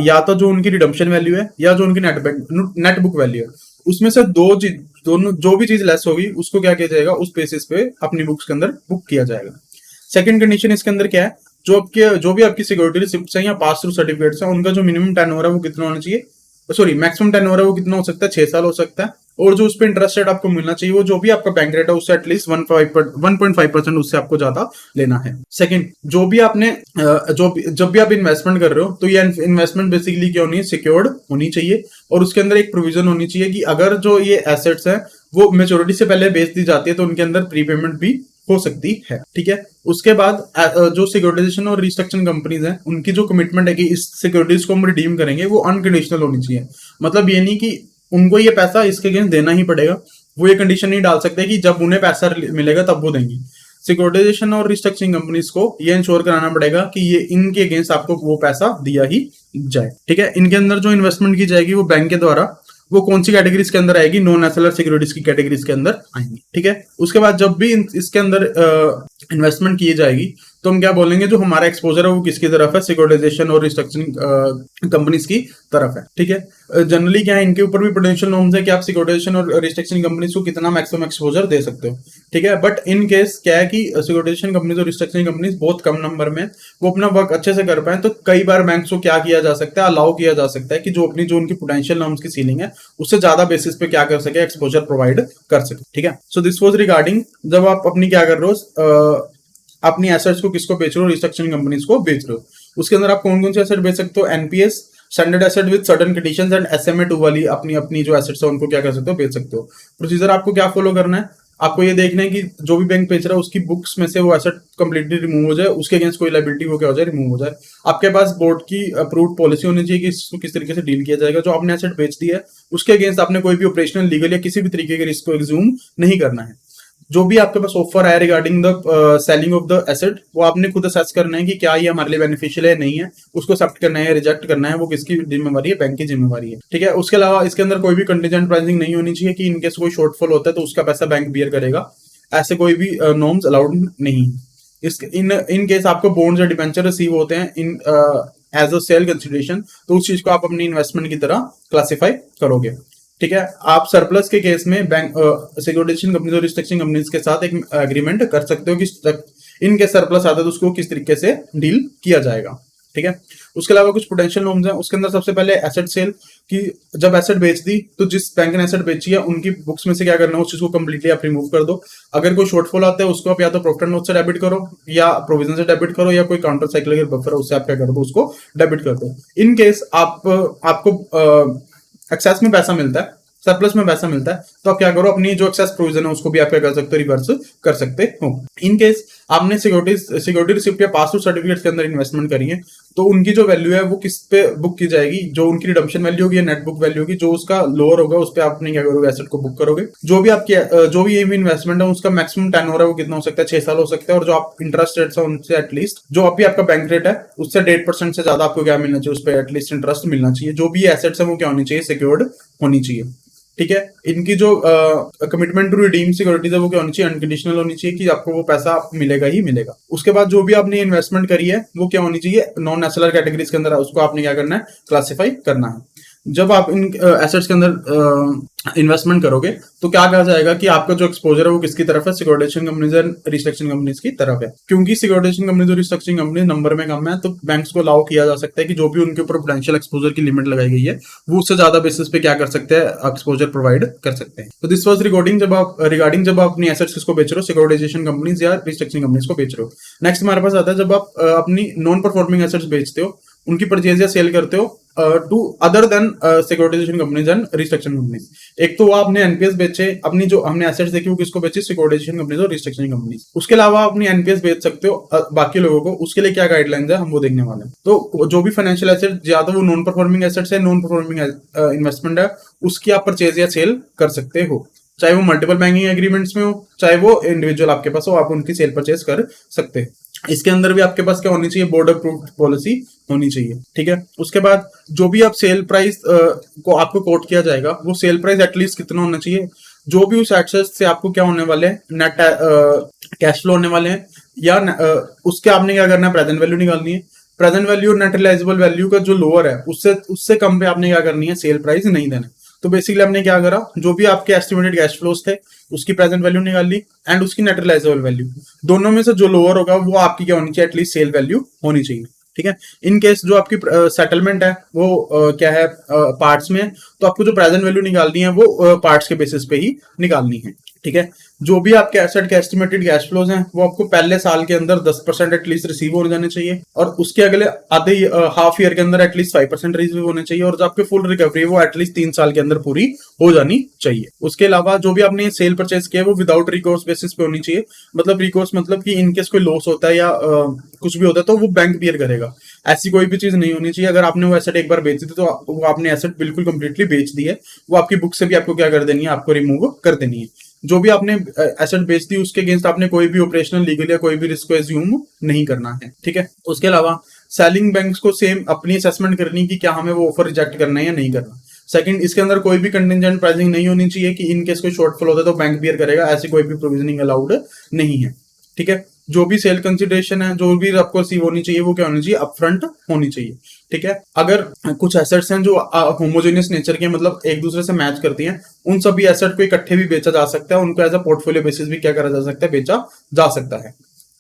या तो जो उनकी रिडम्पशन वैल्यू है या जो उनकी नेट बुक वैल्यू है, उसमें से दोनों जो भी चीज लेस होगी उसको क्या किया जाएगा, उस बेसिस पे अपनी बुक्स के अंदर बुक किया जाएगा। सेकंड कंडीशन इसके अंदर क्या है, जो भी आपकी सिक्योरिटी रिसिप्ट्स हैं या पास थ्रू सर्टिफिकेट्स हैं उनका जो मिनिमम टर्नओवर है वो कितना होना चाहिए, सॉरी मैक्सिमम टर्नओवर है वो कितना हो सकता है, 6 साल हो सकता है, और जो उस पर इंटरेस्ट रेट आपको मिलना चाहिए वो जो भी आपका बैंक रेट है उससे एटलीस्ट 1.5% उससे आपको ज्यादा लेना है। सेकंड, जो भी आपने जब भी आप इन्वेस्टमेंट कर रहे हो तो ये इन्वेस्टमेंट बेसिकली क्या होनी है, सिक्योर्ड होनी चाहिए, और उसके अंदर एक प्रोविजन होनी चाहिए कि अगर जो ये एसेट्स हैं वो मेच्योरिटी से पहले बेच दी जाती है तो उनके अंदर प्रीपेमेंट भी हो सकती है। ठीक है, उसके बाद जो सिक्योरिटाइजेशन और रिस्ट्रक्चरिंग कंपनीज हैं उनकी जो कमिटमेंट है कि इस सिक्योरिटीज को हम रिडीम करेंगे वो अनकंडीशनल होनी चाहिए, मतलब ये नहीं कि उनको ये पैसा इसके अगेंस्ट देना ही पड़ेगा, वो ये कंडीशन नहीं डाल सकते कि जब उन्हें पैसा मिलेगा तब वो देंगी। सिक्योरिटाइजेशन और रिस्ट्रक्चरिंग कंपनीज को ये इंश्योर कराना पड़ेगा कि ये इनके अगेंस्ट आपको वो पैसा दिया ही जाए। ठीक है, इनके अंदर जो इन्वेस्टमेंट की जाएगी वो बैंक के द्वारा वो कौन सी कैटेगरीज के अंदर आएगी, नॉन एसएलआर सिक्योरिटीज की कैटेगरीज के अंदर आएंगी। ठीक है, उसके बाद जब भी इसके अंदर इन्वेस्टमेंट की जाएगी तो हम क्या बोलेंगे, जो हमारा एक्सपोजर है वो किसकी तरफ है, सिक्योरिटाइजेशन और रिस्ट्रक्चरिंग कंपनीज की तरफ है। ठीक है, जनरली क्या है, इनके ऊपर भी पोटेंशियल नॉर्म्स है कि आप सिक्योरिटाइजेशन और रिस्ट्रक्चरिंग कंपनीज को कितना मैक्सिमम एक्सपोजर दे सकते हो। ठीक है, बट इन केस क्या है कि सिक्योरिटाइजेशन कंपनीज और रिस्ट्रक्चरिंग कंपनीज बहुत कम नंबर में वो अपना वर्क अच्छे से कर पाए, तो कई बार बैंक्स को क्या किया जा सकता है, अलाउ किया जा सकता है कि जो उनकी पोटेंशियल नॉर्म्स की सीलिंग है उससे ज्यादा बेसिस पे क्या कर सके, एक्सपोजर प्रोवाइड कर सके। ठीक है, सो दिस वाज रिगार्डिंग जब आप अपनी क्या कर रहे हो, अपनी एसेट्स को किसको बेच रहे हो, रिस्ट्रक्चरिंग कंपनीज को बेच रहे हो। उसके अंदर आप कौन कौन से एसेट बेच सकते हो, NPS, standard asset with certain conditions and SMA 2 वाली अपनी अपनी जो एसेट्स है उनको क्या कर सकते हो, बेच सकते हो। प्रोसीजर आपको क्या फॉलो करना है, आपको ये देखना है कि जो भी बैंक बेच रहा है उसकी बुक्स में से वो एसेट कंप्लीटली रिमूव हो जाए, उसके अगेंस्ट कोई लायबिलिटी वो क्या हो जाए, रिमूव हो जाए। आपके पास बोर्ड की अप्रूव्ड पॉलिसी होनी चाहिए कि इसको किस तरीके से डील किया जाएगा। जो आपने एसेट बेच दी है उसके अगेंस्ट आपने कोई भी ऑपरेशनल, लीगल या किसी भी तरीके के रिस्क को एग्ज्यूम नहीं करना है। जो भी आपके पास ऑफर है regarding the selling of the asset, वो आपने खुद असेस करना है कि क्या ये हमारे लिए बेनिफिशियल है, नहीं है, उसको एक्सेप्ट करना है, रिजेक्ट करना है, वो किसकी जिम्मेवारी है, बैंक की जिम्मेवारी है। ठीक है, उसके अलावा इसके अंदर कोई भी कंटीजेंट प्राइसिंग नहीं होनी चाहिए कि इनकेस कोई शॉर्टफॉल होता है तो उसका पैसा बैंक बियर करेगा, ऐसे कोई भी नॉर्म्स अलाउड नहीं। इस इन केस आपको बॉन्ड्स या डिबेंचर रिसीव होते हैं इन एज अ सेल कंसिडरेशन, तो उस चीज को आप अपनी इन्वेस्टमेंट की तरह क्लासिफाई करोगे। ठीक है, आप सरप्लस के केस में बैंक सिक्योरिटाइजेशन कंपनीज और रिस्ट्रक्चरिंग कंपनीज के साथ एक एग्रीमेंट कर सकते हो कि इनके सरप्लस आता है तो उसको किस तरीके से डील किया जाएगा। ठीक है, उसके अलावा कुछ पोटेंशियल नॉर्म्स हैं। उसके अंदर सबसे पहले एसेट सेल, कि जब एसेट बेच दी तो जिस बैंक ने एसेट बेची है उनकी बुक्स में से क्या करना है, उस चीज को कंप्लीटली आप रिमूव कर दो। अगर कोई शॉर्टफॉल आता है उसको आप या तो प्रॉफिट एंड लॉस से डेबिट करो, या प्रोविजन से डेबिट करो, या कोई काउंटर साइक्लिकल बफर है उससे आप क्या कर दो, उसको डेबिट कर दो। इन केस आपको एक्सेस में पैसा मिलता है, सरप्लस में पैसा मिलता है, तो आप क्या करो, अपनी जो एक्सेस प्रोविजन है उसको भी आप क्या कर सकते हो, रिवर्स कर सकते हो। इन केस आपने सिक्योरिटी रिसिप्ट या पासवर्ड सर्टिफिकेट के अंदर इन्वेस्टमेंट करी है तो उनकी जो वैल्यू है वो किस पे बुक की जाएगी, जो उनकी रिडम्पशन वैल्यू होगी या नेट बुक वैल्यू होगी, जो उसका लोअर होगा उस पर आपने क्या करोगे, एसेट को बुक करोगे। जो भी ये इन्वेस्टमेंट है उसका मैक्सिमम टेन्योर है वो कितना हो सकता है, 6 साल हो सकता है। और जो आप इंटरेस्ट रेट है उनसे एटलीस्ट जो अभी आपका बैंक रेट है उससे 1.5% से ज्यादा आपको क्या मिलना चाहिए, उस पर एटलीस्ट इंटरेस्ट मिलना चाहिए। जो भी एसेट्स है वो क्या होनी चाहिए, सिक्योर्ड होनी चाहिए। ठीक है, इनकी जो कमिटमेंट टू रिडीम सिक्योरिटीज है वो क्या होनी चाहिए, अनकंडीशनल होनी चाहिए कि आपको वो पैसा मिलेगा ही मिलेगा। उसके बाद जो भी आपने इन्वेस्टमेंट करी है वो क्या होनी चाहिए, नॉन एसएलआर कैटेगरीज के अंदर उसको आपने क्या करना है, क्लासिफाई करना है। जब आप इन एसेट्स के अंदर इन्वेस्टमेंट करोगे तो क्या कहा जाएगा कि आपका जो एक्सपोजर है वो किसकी तरफ है, securitisation companies and restructuring companies की तरफ है। क्योंकि सिक्योरिटाइजेशन कंपनीज और रिस्ट्रक्चरिंग कंपनीज नंबर में कम है तो बैंक्स को अलाउ किया जा सकता है कि जो भी उनके ऊपर पोटेंशियल एक्सपोजर की लिमिट लगाई गई है वो उससे ज्यादा बेसिस पे क्या कर सकते हैं, एक्सपोजर प्रोवाइड कर सकते हैं। तो दिस वाज रिगार्डिंग जब आप अपनी एसेट्स किसको बेच रहे हो, सिक्योरिटाइजेशन कंपनीज या रिस्ट्रक्चरिंग कंपनीज को बेच रहे हो। नेक्स्ट हमारे पास आता है जब आप अपनी नॉन परफॉर्मिंग एसेट्स बेचते हो, उनकी परचेज या सेल करते हो to other than securitisation companies and restructuring companies. एक तो वो आपने एनपीएस बेचे, अपनी जो हमने एसेट्स देखी वो किसको बेची, सिक्योरिटाइजेशन कंपनीज और रिस्ट्रक्चरिंग कंपनीज। उसके अलावा अपनी एनपीएस बेच सकते हो बाकी लोगों को, उसके लिए क्या गाइडलाइंस है हम वो देखने वाले हैं। तो जो भी फाइनेंशियल एसेट या तो वो नॉन परफॉर्मिंग एसेट्स है, नॉन परफॉर्मिंग इन्वेस्टमेंट है, उसकी आप परचेज या सेल कर सकते हो, चाहे वो मल्टीपल बैंकिंग एग्रीमेंट्स में हो, चाहे वो इंडिविजुअल आपके पास हो, आप उनकी सेल परचेज कर सकते हैं। इसके अंदर भी आपके पास क्या होनी चाहिए, बोर्ड अप्रूव्ड पॉलिसी होनी चाहिए। ठीक है, उसके बाद जो भी आप सेल प्राइस को आपको कोट किया जाएगा वो सेल प्राइस एटलीस्ट कितना होना चाहिए, जो भी उस एसेट से आपको क्या होने वाले हैं, नेट कैश फ्लो होने वाले हैं, या उसके आपने क्या करना है, प्रेजेंट वैल्यू निकालनी है। प्रेजेंट वैल्यू और नेट रियलाइजेबल वैल्यू का जो लोअर है उससे कम पे आपने क्या करनी है, सेल प्राइस नहीं देना। तो बेसिकली हमने क्या करा, जो भी आपके एस्टिमेटेड कैश फ्लोज थे उसकी प्रेजेंट वैल्यू निकाल ली एंड उसकी नेट रियलाइजेबल वैल्यू, दोनों में से जो लोअर होगा वो आपकी क्या होनी चाहिए, एटलीस्ट सेल वैल्यू होनी चाहिए। ठीक है, इन केस जो आपकी सेटलमेंट है वो क्या है, पार्ट्स में, तो आपको जो प्रेजेंट वैल्यू निकालनी है वो पार्ट्स के बेसिस पे ही निकालनी है। ठीक है, जो भी आपके एसेट के एस्टिमेटेड कैश फ्लोज हैं वो आपको पहले साल के अंदर 10% एटलीस्ट रिसीव हो जाने चाहिए, और उसके अगले आधे हाफ ईयर के अंदर एटलीस्ट 5% रिसीव होने चाहिए, और जो आपके फुल रिकवरी है वो एटलीस्ट 3 साल के अंदर पूरी हो जानी चाहिए। उसके अलावा जो भी आपने सेल परचेज किया है वो विदाउट रिकोर्स बेसिस पे होनी चाहिए। मतलब रिकोर्स मतलब कि इनकेस कोई लॉस होता है या कुछ भी होता है तो वो बैंक बियर करेगा, ऐसी कोई भी चीज नहीं होनी चाहिए। अगर आपने वो एसेट एक बार बेची थी तो वो आपने एसेट बिल्कुल कंप्लीटली बेच दी है, वो आपकी बुक से भी आपको क्या कर देनी है, आपको रिमूव कर देनी है। जो भी आपने एसेट बेच दी उसके अगेंस्ट आपने कोई भी ऑपरेशनल, लीगल या कोई भी रिस्क को एज्यूम नहीं करना है। ठीक है, उसके अलावा सेलिंग बैंक्स को सेम अपनी असेसमेंट करनी कि क्या हमें वो ऑफर रिजेक्ट करना है या नहीं करना। सेकंड, इसके अंदर कोई भी कंटिजेंट प्राइसिंग नहीं होनी चाहिए कि इन केस कोई शॉर्टफॉल होता है तो बैंक बियर करेगा, ऐसी कोई भी प्रोविजनिंग अलाउड नहीं है। ठीक है, जो भी सेल कंसिडरेशन है, जो भी आपको रिसीव होनी चाहिए, वो क्या होनी चाहिए, अपफ्रंट होनी चाहिए। ठीक है, अगर कुछ एसेट्स हैं जो होमोजेनियस नेचर के, मतलब एक दूसरे से मैच करती हैं, उन सभी एसेट को इकट्ठे भी बेचा जा सकता है, उनको एज अ पोर्टफोलियो बेसिस भी क्या करा जा सकता है, बेचा जा सकता है।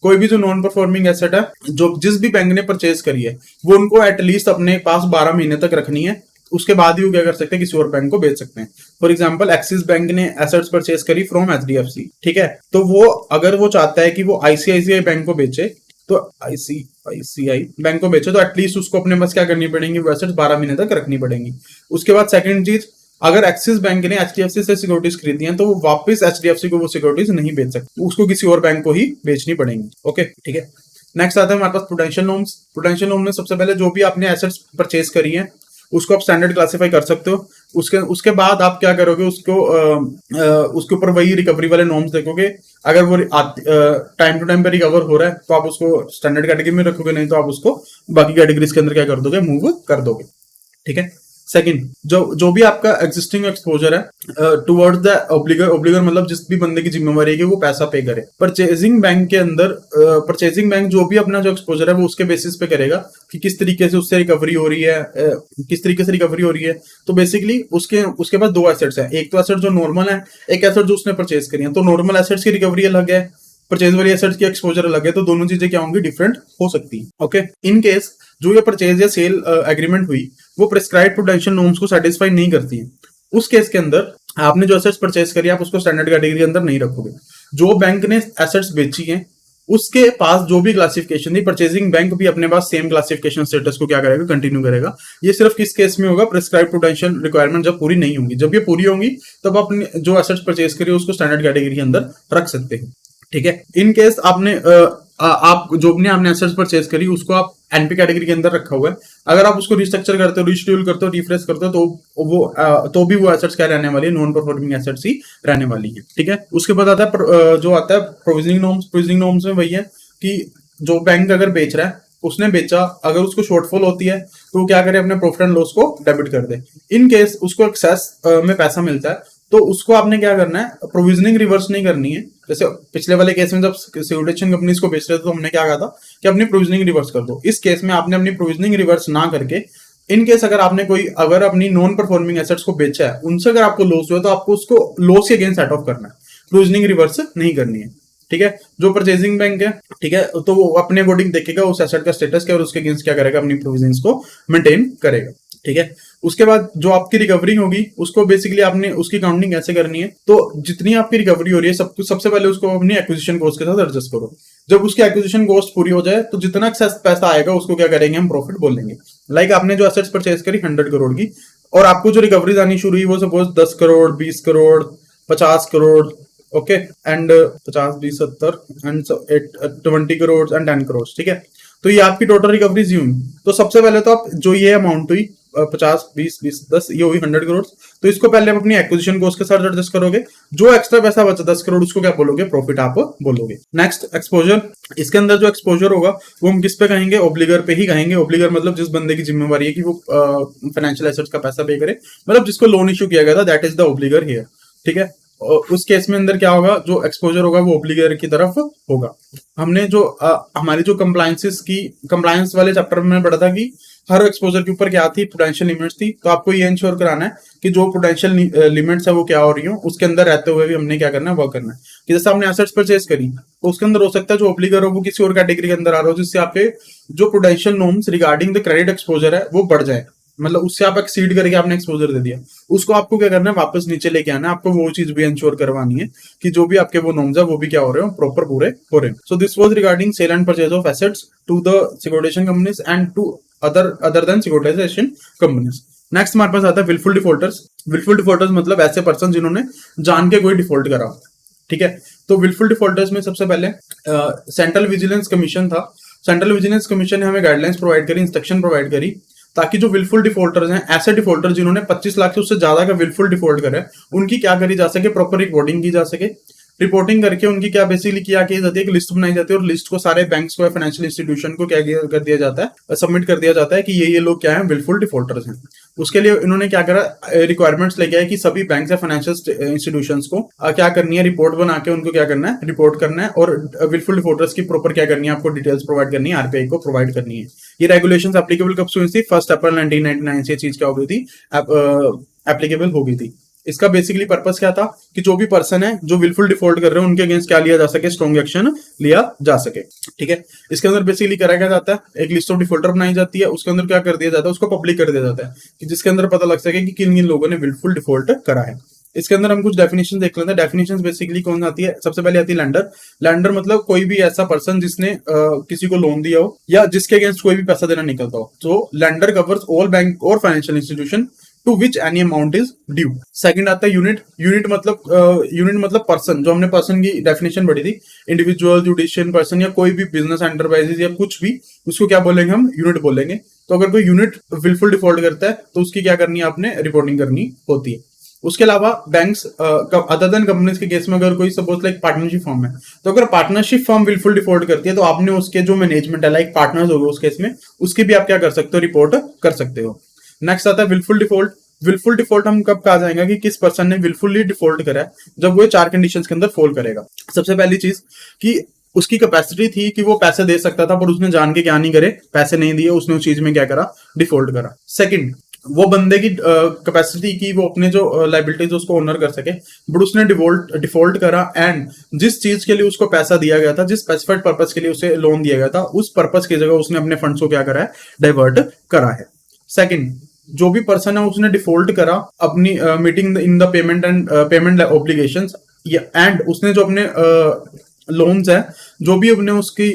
कोई भी जो नॉन परफॉर्मिंग एसेट है, जो जिस भी बैंक ने परचेज करी है, वो उनको एटलीस्ट अपने पास 12 महीने तक रखनी है, उसके बाद ही वो क्या कर सकते हैं, किसी और बैंक को बेच सकते हैं। फॉर एग्जाम्पल, एक्सिस बैंक ने एसेट्स परचेज करी फ्रॉम एचडीएफसी, ठीक है, तो वो अगर वो चाहता है कि वो आईसीआईसीआई बैंक को बेचे, तो आईसीआईसीआई बैंक को बेचे, तो एटलीस्ट उसको अपने पास क्या करनी पड़ेंगी, वो एसेट्स 12 महीने तक रखनी पड़ेंगी। उसके बाद सेकंड चीज, अगर एक्सिस बैंक ने एचडीएफसी से सिक्योरिटीज खरीदी हैं, तो वो वापस एचडीएफसी को वो सिक्योरिटीज नहीं बेच सकते, उसको किसी और बैंक को ही बेचनी पड़ेंगी। ओके, ठीक है। नेक्स्ट आता है हमारे पास प्रूडेंशियल नॉर्म्स। प्रूडेंशियल नॉर्म में सबसे पहले जो भी आपने एसेट्स परचेज करी है, उसको आप स्टैंडर्ड क्लासीफाई कर सकते हो। उसके उसके बाद आप क्या करोगे, उसको उसके ऊपर वही रिकवरी वाले नॉर्म्स देखोगे। अगर वो टाइम टू टाइम पे रिकवर हो रहा है, तो आप उसको स्टैंडर्ड कैटेगरी में रखोगे, नहीं तो आप उसको बाकी कैटेगरीज के अंदर क्या कर दोगे, मूव कर दोगे। ठीक है। सेकंड, जो भी आपका एग्जिस्टिंग एक्सपोजर है टुवर्ड्स द ऑब्लिगर, ऑब्लिगर मतलब जिस भी बंदे की जिम्मेवारी है कि वो पैसा पे करे। परचेजिंग बैंक के अंदर परचेजिंग बैंक जो भी अपना जो एक्सपोजर है वो उसके बेसिस पे करेगा कि किस तरीके से उससे रिकवरी हो रही है, किस तरीके से रिकवरी हो रही है। तो बेसिकली उसके उसके पास दो एसेट्स है, एक तो एसेट जो नॉर्मल है, एक एसेट जो उसने परचेज करी है। तो नॉर्मल एसेट्स की रिकवरी अलग है, परचेज वाली एसेट्स की एक्सपोजर अलग है, तो दोनों चीजें क्या होंगी, डिफरेंट हो सकती है। ओके, इन केस जो ये परचेज या सेल एग्रीमेंट हुई, वो प्रिस्क्राइब प्रूडेंशियल नॉर्म्स को सेटिस्फाई नहीं करती है, उस केस के अंदर आपने जो एसेट्स परचेज करी, आप उसको स्टैंडर्ड कैटेगरी के अंदर नहीं रखोगे। जो बैंक ने एसेट्स बेची हैं, उसके पास जो भी क्लासिफिकेशन थी, परचेजिंग बैंक भी अपने पास सेम क्लासिफिकेशन स्टेटस को क्या करेगा, कंटिन्यू करेगा। ये सिर्फ किस केस में होगा, प्रिस्क्राइब प्रूडेंशियल रिक्वायरमेंट जब पूरी नहीं होंगी। जब ये पूरी होंगी, तब अपने जो एसेट्स परचेज करी उसको स्टैंडर्ड कैटेगरी के अंदर रख सकते हैं। ठीक है। इन केस आपने आप जो भी आपने एसेट्स परचेज करी, उसको आप एनपी कैटेगरी के अंदर रखा हुआ है, अगर आप उसको रिस्ट्रक्चर करते हो, रिशेड्यूल करते हो, रिफ्रेश करते हो, तो भी वो एसेट्स क्या रहने वाली है, नॉन परफॉर्मिंग एसेट्स ही रहने वाली है। ठीक है। उसके बाद आता है जो आता है प्रोविजनिंग नॉर्म्स। प्रोविजनिंग नॉर्म्स में वही है कि जो बैंक अगर बेच रहा है, उसने बेचा, अगर उसको शॉर्टफॉल होती है, तो वो क्या करे, अपने प्रॉफिट एंड लॉस को डेबिट कर दे। इन केस उसको एक्सेस में पैसा मिलता है, तो उसको आपने क्या करना है, प्रोविजनिंग रिवर्स नहीं करनी है। जैसे पिछले वाले केस में जब सिक्योरिटाइजेशन कंपनीज को बेच रहे थे, तो हमने क्या कहा था कि अपनी प्रोविजनिंग रिवर्स कर दो। इस केस में आपने अपनी प्रोविजनिंग रिवर्स ना करके, इन केस अगर अपनी नॉन परफॉर्मिंग एसेट्स को बेचा है, उनसे अगर आपको लॉस हुआ, तो आपको उसको लॉस के अगेंस्ट सेट ऑफ करना है, प्रोविजनिंग रिवर्स नहीं करनी है। ठीक है। जो परचेजिंग बैंक है, ठीक है, तो वो अपने अकॉर्डिंग देखेगा उस एसेट का स्टेटस क्या, और उसके अगेंस्ट क्या करेगा, अपनी प्रोविजंस को मेंटेन करेगा। ठीक है। उसके बाद जो आपकी रिकवरी होगी, उसको बेसिकली आपने उसकी काउंटिंग कैसे करनी है, तो जितनी आपकी रिकवरी हो रही है, सब कुछ सबसे पहले उसको अपनी एक्विजिशन कॉस्ट के साथ एडजस्ट करो। जब उसकी एक्विजिशन कॉस्ट पूरी हो जाए, तो जितना एक्सेस पैसा आएगा, उसको क्या करेंगे, हम प्रॉफिट बोलेंगे। लाइक आपने जो एसेट्स परचेज करी 100 करोड़ की, और आपको जो रिकवरीज आनी शुरू हुई वो suppose 10 crore, 20 crore, 50 crore, okay, and 50, 20, 70 and 20 crore and 10 crore. ठीक है। तो ये आपकी टोटल रिकवरीज हुई। तो सबसे पहले तो आप जो ये अमाउंट हुई 50, 20, 20, 10, ये हुई 100 करोड़, तो इसको पहले आप अपनी एक्विजिशन कॉस्ट के साथ एडजस्ट करोगे। जो एक्स्ट्रा पैसा बचा 10 करोड़, उसको क्या बोलोगे, प्रॉफिट आप बोलोगे। Next, exposure. इसके अंदर जो एक्सपोजर होगा, वो हम किस पे कहेंगे, ऑब्लिगर पे ही कहेंगे। ऑब्लिगर मतलब जिस बंदे की जिम्मेवारी है कि वो फाइनेंशियल एसेट्स का पैसा पे करे, मतलब जिसको लोन इशू किया गया था, दैट इज द ऑब्लिगर हियर। ठीक है। उस केस में अंदर क्या होगा, जो एक्सपोजर होगा वो ऑब्लिगर की तरफ होगा। हमने जो हमारी जो कंप्लायंस वाले चैप्टर में पढ़ा था कि हर एक्सपोजर के ऊपर क्या थी, प्रूडेंशियल लिमिट्स थी। तो आपको ये इंश्योर कराना है कि जो प्रूडेंशियल लिमिट्स है वो क्या हो रही हो, उसके अंदर रहते हुए भी हमने क्या करना है, वर्क करना है। कि जैसे आपने एसेट्स परचेज करी, तो उसके अंदर हो सकता है जो ऑब्लिगर हो वो किसी और कैटेगरी के अंदर आ रहा हो, जिससे आपके जो prudential norms regarding the credit exposure है वो बढ़ जाए, मतलब उससे आप एक्सीड करके आपने एक्सपोजर दे दिया, उसको आपको क्या करना है, वापस नीचे लेके आना है। आपको वो चीज भी इंश्योर करवानी है कि जो भी आपके वो नॉर्म्स है वो भी क्या हो रहे हो, प्रॉपर पूरे हो रहे हैं। So this was regarding sale and purchase of assets to the securitisation companies and to other than securitisation companies. Next हमारे पास आता है विलफुल डिफॉल्टर्स। विलफुल डिफॉल्टर्स मतलब ऐसे पर्सन जिन्होंने जान के कोई डिफॉल्ट करा। ठीक है। तो विलफुल डिफॉल्टर्स में सबसे पहले सेंट्रल विजिलेंस कमीशन था। सेंट्रल विजिलेंस कमीशन ने हमें गाइडलाइंस प्रोवाइड करी, इंस्ट्रक्शन प्रोवाइड करी, ताकि जो विलफुल डिफॉल्टर्स हैं, ऐसे डिफॉल्टर जिन्होंने 25 लाख से उससे ज्यादा का विलफुल डिफॉल्ट करे, उनकी क्या करी जा सके, प्रॉपर रिपोर्टिंग की जा सके। रिपोर्टिंग करके उनकी क्या बेसिकली क्या की जाती है कि लिस्ट बनाई जाती है, और लिस्ट को सारे बैंक्स को या फाइनेंशियल इंस्टीट्यूशन को क्या कर दिया जाता है, सबमिट कर दिया जाता है कि ये लोग क्या है, विलफुल डिफॉल्टर्स हैं। उसके लिए इन्होंने क्या करा, रिक्वायरमेंट्स लेके आए कि सभी बैंक या फाइनेंशियल इंस्टीट्यूशंस को क्या करनी है, रिपोर्ट बना के उनको क्या करना है, रिपोर्ट करना है, और विलफुल डिफॉल्टर्स की प्रॉपर क्या करनी है, आपको डिटेल्स प्रोवाइड करनी है, आरबीआई को प्रोवाइड करनी है। ये रेगुलेशंस एप्लीकेबल कब से हुई थी, 1 अप्रैल 1999 से ये चीज क्या हो गई थी, एप्लीकेबल हो गई थी। इसका बेसिकली पर्पस क्या था कि जो भी पर्सन है जो विलफुल डिफॉल्ट कर रहे हैं उनके अगेंस्ट क्या लिया जा सके, स्ट्रॉन्ग एक्शन लिया जा सके। ठीक है, इसके अंदर बेसिकली करा क्या जाता है, एक लिस्ट ऑफ डिफॉल्टर बनाई जाती है, उसके अंदर क्या कर दिया जाता है, उसको पब्लिक कर दिया जाता है कि जिसके अंदर पता लग सके कि किन किन लोगों ने विलफुल डिफॉल्ट करा है। इसके अंदर हम कुछ डेफिनेशन देख लेते हैं। डेफिनेशन बेसिकली कौन आती है, सबसे पहले आती है लैंडर। लैंडर मतलब कोई भी ऐसा पर्सन जिसने किसी को लोन दिया हो या जिसके अगेंस्ट कोई भी पैसा देना निकलता हो। तो लैंडर कवर्स ऑल बैंक और financial institution to which any amount is due. Second आता है यूनिट। यूनिट मतलब पर्सन, जो हमने पर्सन की डेफिनेशन पढ़ी थी, इंडिविजुअल, जुडिशियल पर्सन या कोई भी बिजनेस एंटरप्राइजेस या कुछ भी, उसको क्या बोलेंगे, हम यूनिट बोलेंगे। तो अगर कोई यूनिट विलफुल डिफॉल्ट करता है तो उसकी क्या करनी है, आपने रिपोर्टिंग करनी होती है। उसके अलावा बैंक्स अदर देन कंपनीज के केस में अगर कोई सपोज लाइक पार्टनरशिप फर्म है, तो अगर पार्टनरशिप फर्म विलफुल डिफॉल्ट करती है तो आपने उसके जो मैनेजमेंट है लाइक पार्टनर्स हो गए उस केस में, उसकी भी आप क्या कर सकते हो, रिपोर्ट कर सकते हो। नेक्स्ट आता है विलफुल डिफॉल्ट। विलफुल डिफॉल्ट हम कब कहा जाएगा कि किस पर्सन ने विलफुली डिफॉल्ट करा है, जब वो 4 कंडीशंस के अंदर फॉल करेगा। सबसे पहली चीज कि उसकी कैपेसिटी थी कि वो पैसे दे सकता था, पर उसने जान के क्या नहीं करे, पैसे नहीं दिए, उसने उस चीज में क्या करा, डिफॉल्ट करा। सेकंड, वो बंदे की कैपेसिटी की वो अपने जो लाइबिलिटीज उसको ऑनर कर सके, बट उसने डिफॉल्ट करा। एंड जिस चीज के लिए उसको पैसा दिया गया था, जिस स्पेसिफाइड पर्पस के लिए उसे लोन दिया गया था, उस पर्पस की जगह उसने अपने फंड्स को क्या करा है, डाइवर्ट करा है। सेकंड, जो भी पर्सन है उसने डिफॉल्ट करा अपनी meeting in the payment obligations, and उसने जो अपने लोन्स है, जो भी अपने उसकी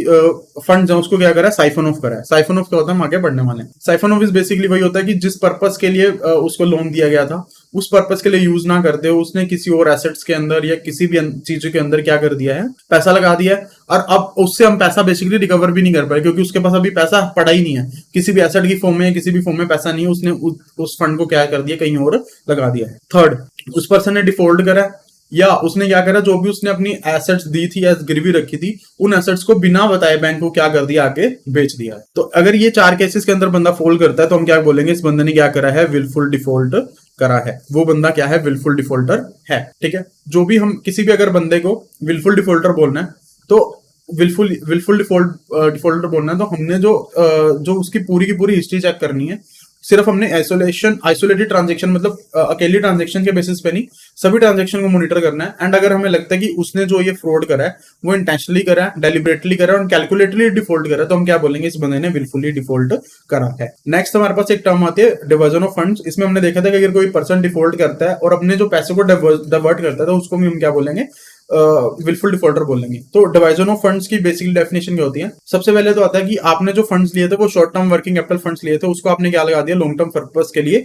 फंड्स है, उसको क्या करा है, साइफन ऑफ करा है। साइफन ऑफ क्या होता है, हम आगे बढ़ने वाले हैं। साइफन ऑफ इज बेसिकली वही होता है कि जिस पर्पस के लिए उसको लोन दिया गया था, उस पर्पस के लिए यूज ना करते हो उसने किसी और एसेट्स के अंदर या किसी भी चीजों के अंदर क्या कर दिया है, पैसा लगा दिया है, और अब उससे हम पैसा बेसिकली रिकवर भी नहीं कर पाए क्योंकि उसके पास अभी पैसा पड़ा ही नहीं है, किसी भी एसेट की फॉर्म में या किसी भी फॉर्म में पैसा नहीं है, उसने उस फंड को क्या कर दिया, कहीं और लगा दिया है। थर्ड, उस पर्सन ने डिफॉल्ट करा है, या उसने क्या करा, जो भी उसने अपनी एसेट्स दी थी या गिरवी रखी थी, उन एसेट्स को बिना बताए बैंक को क्या कर दिया, आगे बेच दिया है। तो अगर ये 4 केसेस के अंदर बंदा फॉल करता है तो हम क्या बोलेंगे, इस बंदे ने क्या करा है, विलफुल डिफॉल्ट करा है, वो बंदा क्या है, विलफुल डिफॉल्टर है। ठीक है, जो भी हम किसी भी अगर बंदे को विलफुल डिफॉल्टर बोलना है तो विलफुल डिफॉल्टर बोलना है तो हमने जो उसकी पूरी की पूरी हिस्ट्री चेक करनी है। सिर्फ हमने आइसोलेटेड ट्रांजेक्शन मतलब अकेली ट्रांजेक्शन के बेसिस पे नहीं, सभी ट्रांजेक्शन को मॉनिटर करना है। एंड अगर हमें लगता है कि उसने जो ये फ्रॉड करा है वो इंटेंशनली करा है, डेलिबरेटली करा है और कैलकुलेटली डिफॉल्ट करा है, तो हम क्या बोलेंगे, इस बंदे ने विलफुली डिफॉल्ट करा है। नेक्स्ट हमारे पास एक टर्म आती है डिवर्जन ऑफ फंड्स। इसमें हमने देखा था कि अगर कोई पर्सन डिफॉल्ट करता है और अपने जो पैसे को डाइवर्ट करता है तो उसको भी हम क्या बोलेंगे, विलफुल डिफॉल्टर बोलेंगे। तो डिवीजन ऑफ फंड्स की बेसिक डेफिनेशन क्या होती है, सबसे पहले तो आता है कि आपने जो फंड्स लिए थे वो short term working capital funds लिए थे, उसको आपने क्या लगा दिया, लॉन्ग टर्म पर्पस के लिए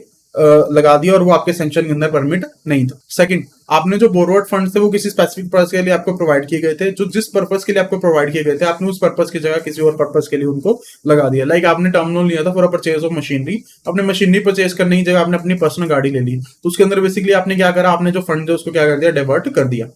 लगा दिया और वो आपके सेंक्शन के अंदर परमिट नहीं था। सेकंड, आपने जो बोरोड फंड्स थे वो किसी स्पेसिफिक पर्पस के लिए आपको प्रोवाइड किए गए थे, जो जिस पर्पस के लिए आपको प्रोवाइड किए गए थे आपने उस पर्पस की जगह किसी और पर्पस के लिए उनको लगा दिया। लाइक आपने टर्म लोन लिया था फॉर परचेज ऑफ मशीनरी, अपने मशीनरी परचेज करने की जगह आपने अपनी पर्सनल गाड़ी ले ली, तो उसके अंदर बेसिकली आपने क्या करा, आपने जो फंड है उसको क्या कर दिया, डाइवर्ट कर दिया।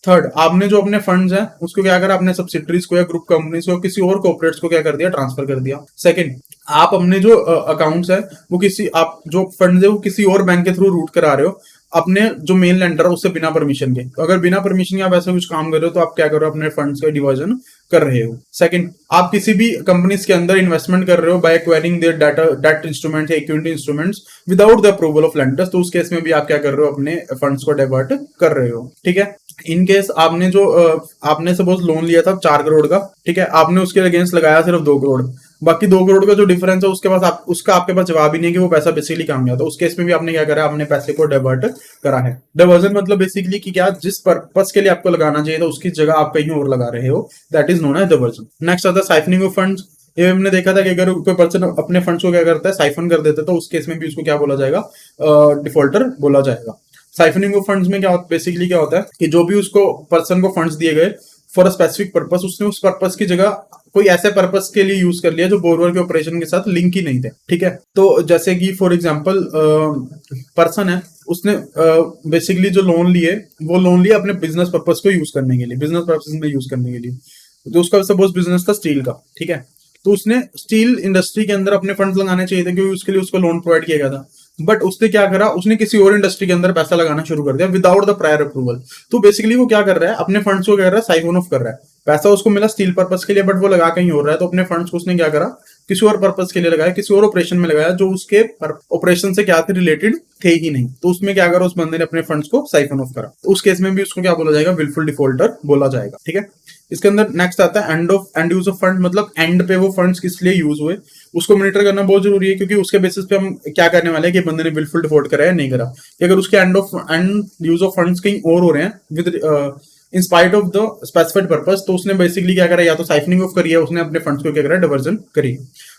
थर्ड, आपने जो अपने फंड्स हैं उसको क्या करा, अपने सब्सिडरीज को या ग्रुप कंपनीज को किसी और कॉर्पोरेट्स को क्या कर दिया, ट्रांसफर कर दिया। सेकंड, आप अपने जो अकाउंट्स है वो किसी, आप जो फंड्स है वो किसी और बैंक के थ्रू रूट करा रहे हो अपने जो मेन लेंडर है उससे बिना परमिशन के। तो अगर बिना परमिशन के आप ऐसा कुछ काम कर रहे हो तो आप क्या कर रहे हो, अपने फंड्स का डिवीजन कर रहे हो। सेकंड, आप किसी भी कंपनीज के अंदर इन्वेस्टमेंट कर रहे हो by acquiring their debt instruments या equity instruments without the approval of lenders, तो उस केस में भी आप क्या कर रहे हो, अपने फंड्स को डाइवर्ट कर रहे हो। ठीक है, इन केस आपने सपोज लोन लिया था 4 करोड़ का, ठीक है, आपने उसके अगेंस्ट लगाया सिर्फ 2 करोड़, बाकी 2 करोड़ का जो डिफरेंस है उसके पास उसका आपके पास जवाब ही नहीं है कि वो पैसा बेसिकली काम गया, तो उस केस में भी आपने क्या करा, अपने पैसे को डाइवर्ट करा है। डाइवर्जन मतलब बेसिकली कि क्या, जिस पर्पस के लिए आपको लगाना चाहिए था उसकी जगह आप कहीं और लगा रहे हो, that is known as diversion. Next आता है साइफनिंग ऑफ फंड्स। ये हमने देखा था कि अगर कोई पर्सन अपने फंड्स को क्या करता है, साइफन कर देता है, तो उस केस में भी उसको क्या बोला जाएगा, डिफॉल्टर बोला जाएगा। साइफनिंग ऑफ फंड्स में क्या बेसिकली क्या होता है कि जो भी उसको पर्सन को फंड्स दिए गए फॉर अ स्पेसिफिक पर्पस, उसने उस पर्पस की जगह कोई ऐसे पर्पस के लिए यूज कर लिया जो बोरोवर के ऑपरेशन के साथ लिंक ही नहीं थे, ठीक है। तो जैसे कि फॉर एग्जांपल पर्सन है, उसने बेसिकली जो लोन लिए वो लोन लिया अपने बिजनेस पर्पस को यूज करने के लिए, बिजनेस पर्पस में यूज करने के लिए। तो उसका सपोज बिजनेस था स्टील का, ठीक है। तो उसने स्टील इंडस्ट्री के अंदर अपने फंड लगाने चाहिए थे क्योंकि उसके लिए उसको लोन प्रोवाइड किया गया था। बट उसने क्या करा, उसने किसी और इंडस्ट्री के अंदर पैसा लगाना शुरू कर दिया विदाउट द प्रायर अप्रूवल। तो बेसिकली वो क्या कर रहा है, अपने फंड्स को क्या कर रहा है, साइफन ऑफ कर रहा है। पैसा उसको मिला स्टील पर्पस के लिए बट वो लगा कहीं हो रहा है, तो अपने फंड्स को उसने क्या करा, किसी और पर्पस के लिए लगाया, किसी और ऑपरेशन में लगाया जो उसके ऑपरेशन से क्या थे, रिलेटेड थे ही नहीं। तो उसमें क्या करा, उस बंदे ने अपने फंड्स को साइफन ऑफ करा। तो उस केस में भी उसको क्या बोला जाएगा, विलफुल डिफॉल्टर बोला जाएगा, ठीक है। इसके अंदर नेक्स्ट आता है एंड यूज ऑफ फंड, मतलब एंड पे वो फंड्स किस लिए यूज हुए उसको मॉनिटर करना बहुत जरूरी है, क्योंकि उसके बेसिस पे हम क्या करने वाले हैं कि बंदे ने विलफुल डिफॉल्ट करा या नहीं करा। कि अगर उसके एंड यूज ऑफ फंड्स कहीं और हो रहे हैं with in spite of the specified purpose, तो उसने बेसिकली क्या करा, या तो साइफनिंग ऑफ करी है उसने अपने फंड्स को, क्या करा, डाइवर्जन करी।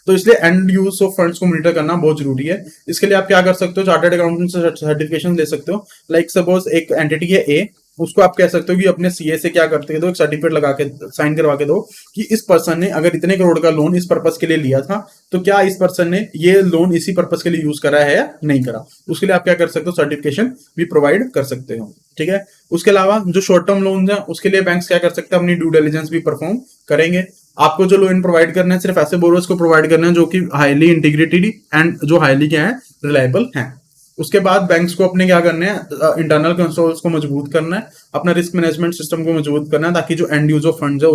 तो इसलिए एंड यूज ऑफ फंड्स को मॉनिटर करना बहुत जरूरी है। इसके लिए आप क्या कर सकते हो, चार्टर्ड अकाउंटेंट से सर्टिफिकेशन ले सकते हो। लाइक सपोज एक एंटिटी है ए, उसको आप कह सकते हो कि अपने सीए से क्या करते हो, एक सर्टिफिकेट लगा के साइन करवा के दो कि इस पर्सन ने अगर इतने करोड़ का लोन इस पर्पस के लिए लिया था तो क्या इस पर्सन ने ये लोन इसी पर्पस के लिए यूज करा है या नहीं करा। उसके लिए आप क्या कर सकते हो, सर्टिफिकेशन भी प्रोवाइड कर सकते हो, ठीक है। उसके अलावा जो शॉर्ट टर्म लोन है उसके लिए बैंक्स क्या कर सकते हैं, अपनी ड्यू डिलिजेंस भी परफॉर्म करेंगे। आपको जो लोन प्रोवाइड करना है सिर्फ ऐसे बोरोवर्स को प्रोवाइड करना है जो कि हाईली इंटीग्रेटेड एंड जो हाईली क्या है, रिलायबल है। उसके बाद बैंक्स को अपने क्या करना है, इंटरनल कंट्रोल्स को मजबूत करना है, अपना रिस्क मैनेजमेंट सिस्टम को मजबूत करना है, ताकि जो एंड यूज ऑफ फंड्स है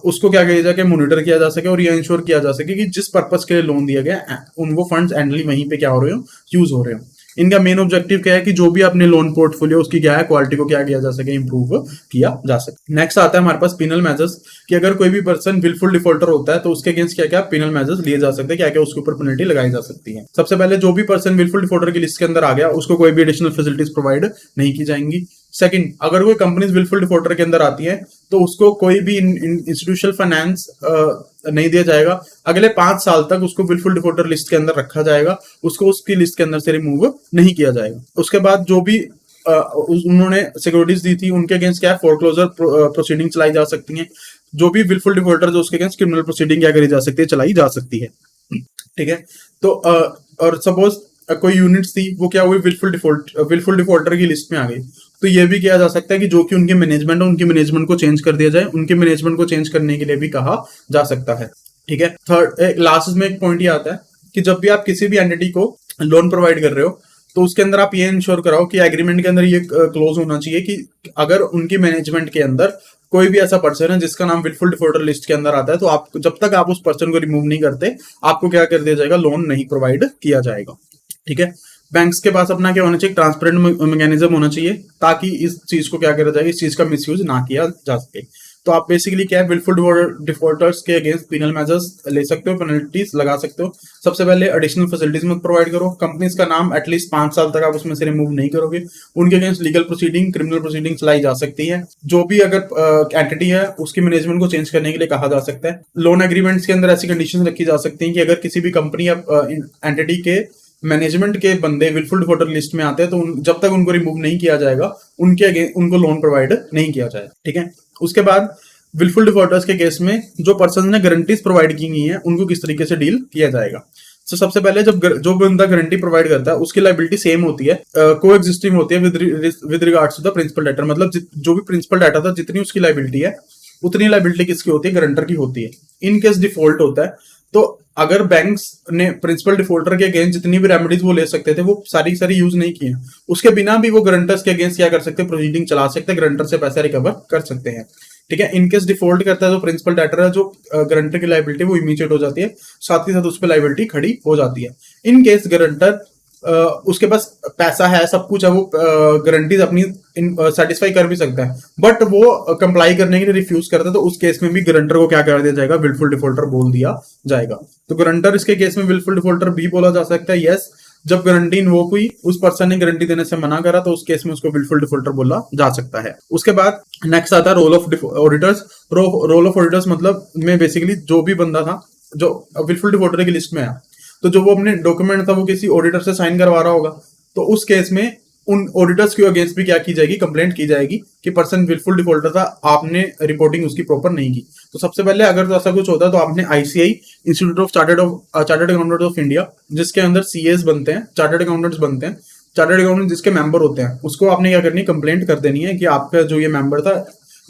उसको क्या किया जाए, मॉनिटर किया जा सके और ये इंश्योर किया जा सके कि जिस पर्पस के लिए लोन दिया गया उन वो फंड्स एंडली वहीं पे क्या हो रहे हो, यूज हो रहे हो। इनका मेन ऑब्जेक्टिव क्या है कि जो भी अपने लोन पोर्टफोलियो उसकी क्या है, क्वालिटी को क्या किया जा सके, इंप्रूव किया जा सके। नेक्स्ट आता है हमारे पास पिनल मेजर्स, कि अगर कोई भी पर्सन विलफुल डिफॉल्टर होता है तो उसके अगेंस्ट क्या क्या पिनल मेजर्स लिए जा सकते हैं, क्या क्या उसके ऊपर पेनल्टी लगाई जा सकती है। सबसे पहले जो भी पर्सन विलफुल डिफॉल्टर की लिस्ट के अंदर आ गया उसको कोई भी एडिशनल फैसिलिटीज प्रोवाइड नहीं की जाएंगी। सेकंड, अगर कोई कंपनीज विलफुल डिफॉल्टर के अंदर आती है तो उसको कोई भी इंस्टीट्यूशनल फाइनेंस नहीं दिया जाएगा। अगले 5 साल तक उसको विलफुल डिफॉल्टर लिस्ट के अंदर रखा जाएगा, उसको उसकी लिस्ट के अंदर से रिमूव नहीं किया जाएगा। उसके बाद जो भी उन्होंने सिक्योरिटीज दी थी उनके अगेंस्ट क्या है, फोरक्लोजर प्रोसीडिंग चलाई जा सकती है। जो भी विलफुल डिफॉल्टर जो उसके अगेंस्ट क्रिमिनल प्रोसीडिंग क्या करी जा सकती है, चलाई जा सकती है, ठीक है। तो और सपोज कोई यूनिट्स थी वो क्या हुई, विलफुल डिफॉल्टर की लिस्ट में आ गई, तो ये भी किया जा सकता है कि जो कि उनकी मैनेजमेंट है उनकी मैनेजमेंट को चेंज कर दिया जाए, उनके मैनेजमेंट को चेंज करने के लिए भी कहा जा सकता है, ठीक है। थर्ड, लास्ट में एक पॉइंट ये आता है कि जब भी आप किसी भी एंटिटी को लोन प्रोवाइड कर रहे हो तो उसके अंदर आप ये इंश्योर कराओ कि एग्रीमेंट के अंदर ये क्लोज होना चाहिए कि अगर उनकी मैनेजमेंट के अंदर कोई भी ऐसा पर्सन है जिसका नाम विलफुल डिफॉल्टर लिस्ट के अंदर आता है तो आप जब तक आप उस पर्सन को रिमूव नहीं करते आपको क्या कर दिया जाएगा, लोन नहीं प्रोवाइड किया जाएगा, ठीक है। बैंक्स के पास अपना क्या होना चाहिए, ट्रांसपेरेंट मैकेनिज्म होना चाहिए ताकि इस चीज को क्या करा जाए, इस चीज का मिसयूज ना किया जा सके। तो आप बेसिकली क्या है, विलफुल डिफॉल्टर्स के अगेंस्ट पिनल मेजर्स ले सकते हो, पेनल्टीज लगा सकते हो। सबसे पहले एडिशनल फैसिलिटीज मत प्रोवाइड करो, कंपनीज का नाम एटलीस्ट 5 साल तक आप उसमें से रिमूव नहीं करोगे, उनके against legal proceeding, criminal proceeding चलाई जा सकती है। जो भी अगर एंटिटी है उसकी मैनेजमेंट को चेंज करने के लिए कहा जा सकता है। लोन एग्रीमेंट्स के अंदर ऐसी कंडीशन रखी जा सकती है कि अगर किसी भी कंपनी या एंटिटी के मैनेजमेंट के बंदे विलफुल डिफॉल्टर लिस्ट में आते हैं तो जब तक उनको रिमूव नहीं किया जाएगा उनको लोन प्रोवाइड नहीं किया जाए, ठीक है। उसके बाद विलफुल डिफॉल्टर्स के केस में जो पर्सन ने गारंटीज प्रोवाइड की गई हैं उनको किस तरीके से डील किया जाएगा। तो सबसे पहले जब जो बंदा गारंटी प्रोवाइड करता है उसकी लाइबिलिटी सेम होती है, को एग्जिस्टिंग होती है with regards to the principal debtor, मतलब जो भी प्रिंसिपल डेटर था जितनी उसकी लाइबिलिटी है उतनी लाइबिलिटी किसकी होती है, गारंटर की होती है। इन केस डिफॉल्ट होता है तो अगर बैंक्स ने प्रिंसिपल डिफॉल्टर के अगेंस्ट जितनी भी रेमेडीज वो ले सकते थे वो सारी यूज नहीं किए, उसके बिना भी वो गारंटर्स के अगेंस्ट क्या कर सकते हैं, प्रोसीडिंग चला सकते हैं, गारंटर से पैसा रिकवर कर सकते हैं, ठीक है। इनकेस डिफॉल्ट करता है जो प्रिंसिपल डेटर है, जो गारंटर की लाइबिलिटी वो इमीडिएट हो जाती है, साथ ही साथ उस पर लाइबिलिटी खड़ी हो जाती है। इन केस गारंटर उसके पास पैसा है, सब कुछ है, वो गारंटीज अपनी सेटिस्फाई कर भी सकता है बट वो कंप्लाई करने के लिए रिफ्यूज करता है, तो उस केस में भी गारंटर को क्या कर दिया जाएगा, विलफुल डिफॉल्टर बोल दिया जाएगा। तो गारंटर इसके केस में विलफुल डिफॉल्टर भी बोला जा सकता है, यस। जब गारंटी इन्वोक हुई, उस पर्सन ने गारंटी देने से मना करा, तो उस केस में उसको विलफुल डिफॉल्टर बोला जा सकता है। उसके बाद नेक्स्ट आता है role of auditors. Role of auditors मतलब में बेसिकली जो भी बंदा था जो विलफुल डिफॉल्टर की लिस्ट में है, तो जो वो अपने डॉक्यूमेंट था वो किसी ऑडिटर से साइन करवा रहा होगा, तो उस केस में उन ऑडिटर्स के अगेंस्ट भी क्या की जाएगी, कंप्लेंट की जाएगी कि पर्सन विलफुल डिफॉल्टर था, आपने रिपोर्टिंग उसकी प्रॉपर नहीं की। तो सबसे पहले अगर तो ऐसा कुछ होता है तो आपने ICI, institute of chartered accountant of India, जिसके अंदर सीएस बनते हैं, चार्टर्ड अकाउंटेंट्स बनते हैं, चार्टर्ड अकाउंटेंट जिसके मेंबर होते हैं, उसको आपने क्या करनी, कंप्लेंट कर देनी है कि आपका जो ये मेंबर था,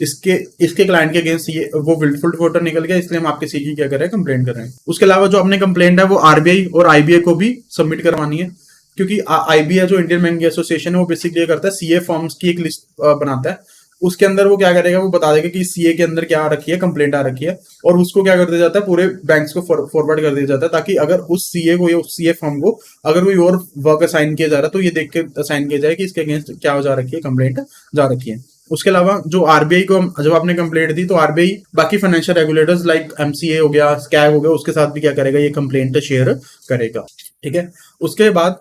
इसके इसके क्लाइंट के अगेंस्ट ये वो विलफुल डिफॉल्टर निकल गया, इसलिए हम आपके सी की क्या कर रहे हैं, कंप्लेंट कर रहे हैं। उसके अलावा जो आपने कंप्लेंट है वो आरबीआई और आईबीआई को भी सबमिट करवानी है, क्योंकि आईबीआई जो इंडियन बैंकिंग एसोसिएशन है वो बेसिकली करता है, सीए फॉर्म्स की एक लिस्ट बनाता है, उसके अंदर वो क्या करेगा, वो बता देगा कि सीए के अंदर क्या आ रखी है, कंप्लेंट आ रखी है, और उसको क्या कर दिया जाता है, पूरे बैंक्स को फॉरवर्ड कर दिया जाता है, ताकि अगर उस सीए को या उस सीए फॉर्म को अगर कोई और वर्क असाइन किया जा रहा है तो ये देख के असाइन किया जाए कि इसके अगेंस्ट क्या हो जा रखी है, कंप्लेंट जा रखी है। उसके अलावा जो आरबीआई को जब आपने कंप्लेंट दी तो आरबीआई बाकी फाइनेंशियल रेगुलेटर्स लाइक एमसीए हो गया, स्कैग हो गया, उसके साथ भी क्या करेगा, ये कंप्लेंट शेयर करेगा। ठीक है। उसके बाद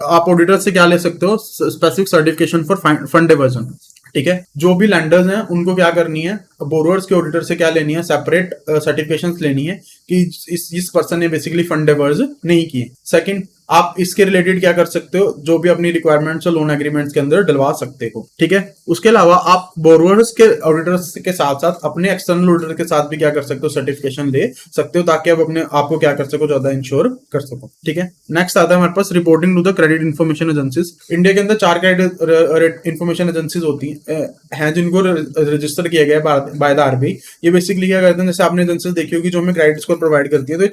आप ऑडिटर से क्या ले सकते हो, specific certification for fund diversion. ठीक है। जो भी लैंडर्स हैं उनको क्या करनी है, बोरोवर्स के ऑडिटर से क्या लेनी है, सेपरेट सर्टिफिकेशंस लेनी है कि इस पर्सन ने बेसिकली फंड डिवर्ज नहीं किए। सेकंड, आप इसके रिलेटेड क्या कर सकते हो, जो भी अपनी रिक्वायरमेंट्स और लोन एग्रीमेंट्स के अंदर डलवा सकते हो। ठीक है। उसके अलावा आप बोरोवर्स के ऑडिटर्स के साथ साथ अपने एक्सटर्नल ऑडिटर के साथ भी क्या कर सकते हो, सर्टिफिकेशन ले सकते हो, ताकि आप अपने आपको क्या कर सको, ज्यादा इंश्योर कर सको। ठीक है। नेक्स्ट आता है हमारे पास reporting to the credit information agencies. India के अंदर 4 क्रेडिट इन्फॉर्मेशन एजेंसीज होती हैं जिनको रजिस्टर किया गया है बाय द आरबीआई। ये बेसिकली क्या करते हैं, जैसे आपने एजेंसीज देखी होगी जो हमें क्रेडिट स्कोर प्रोवाइड करती है, तो ये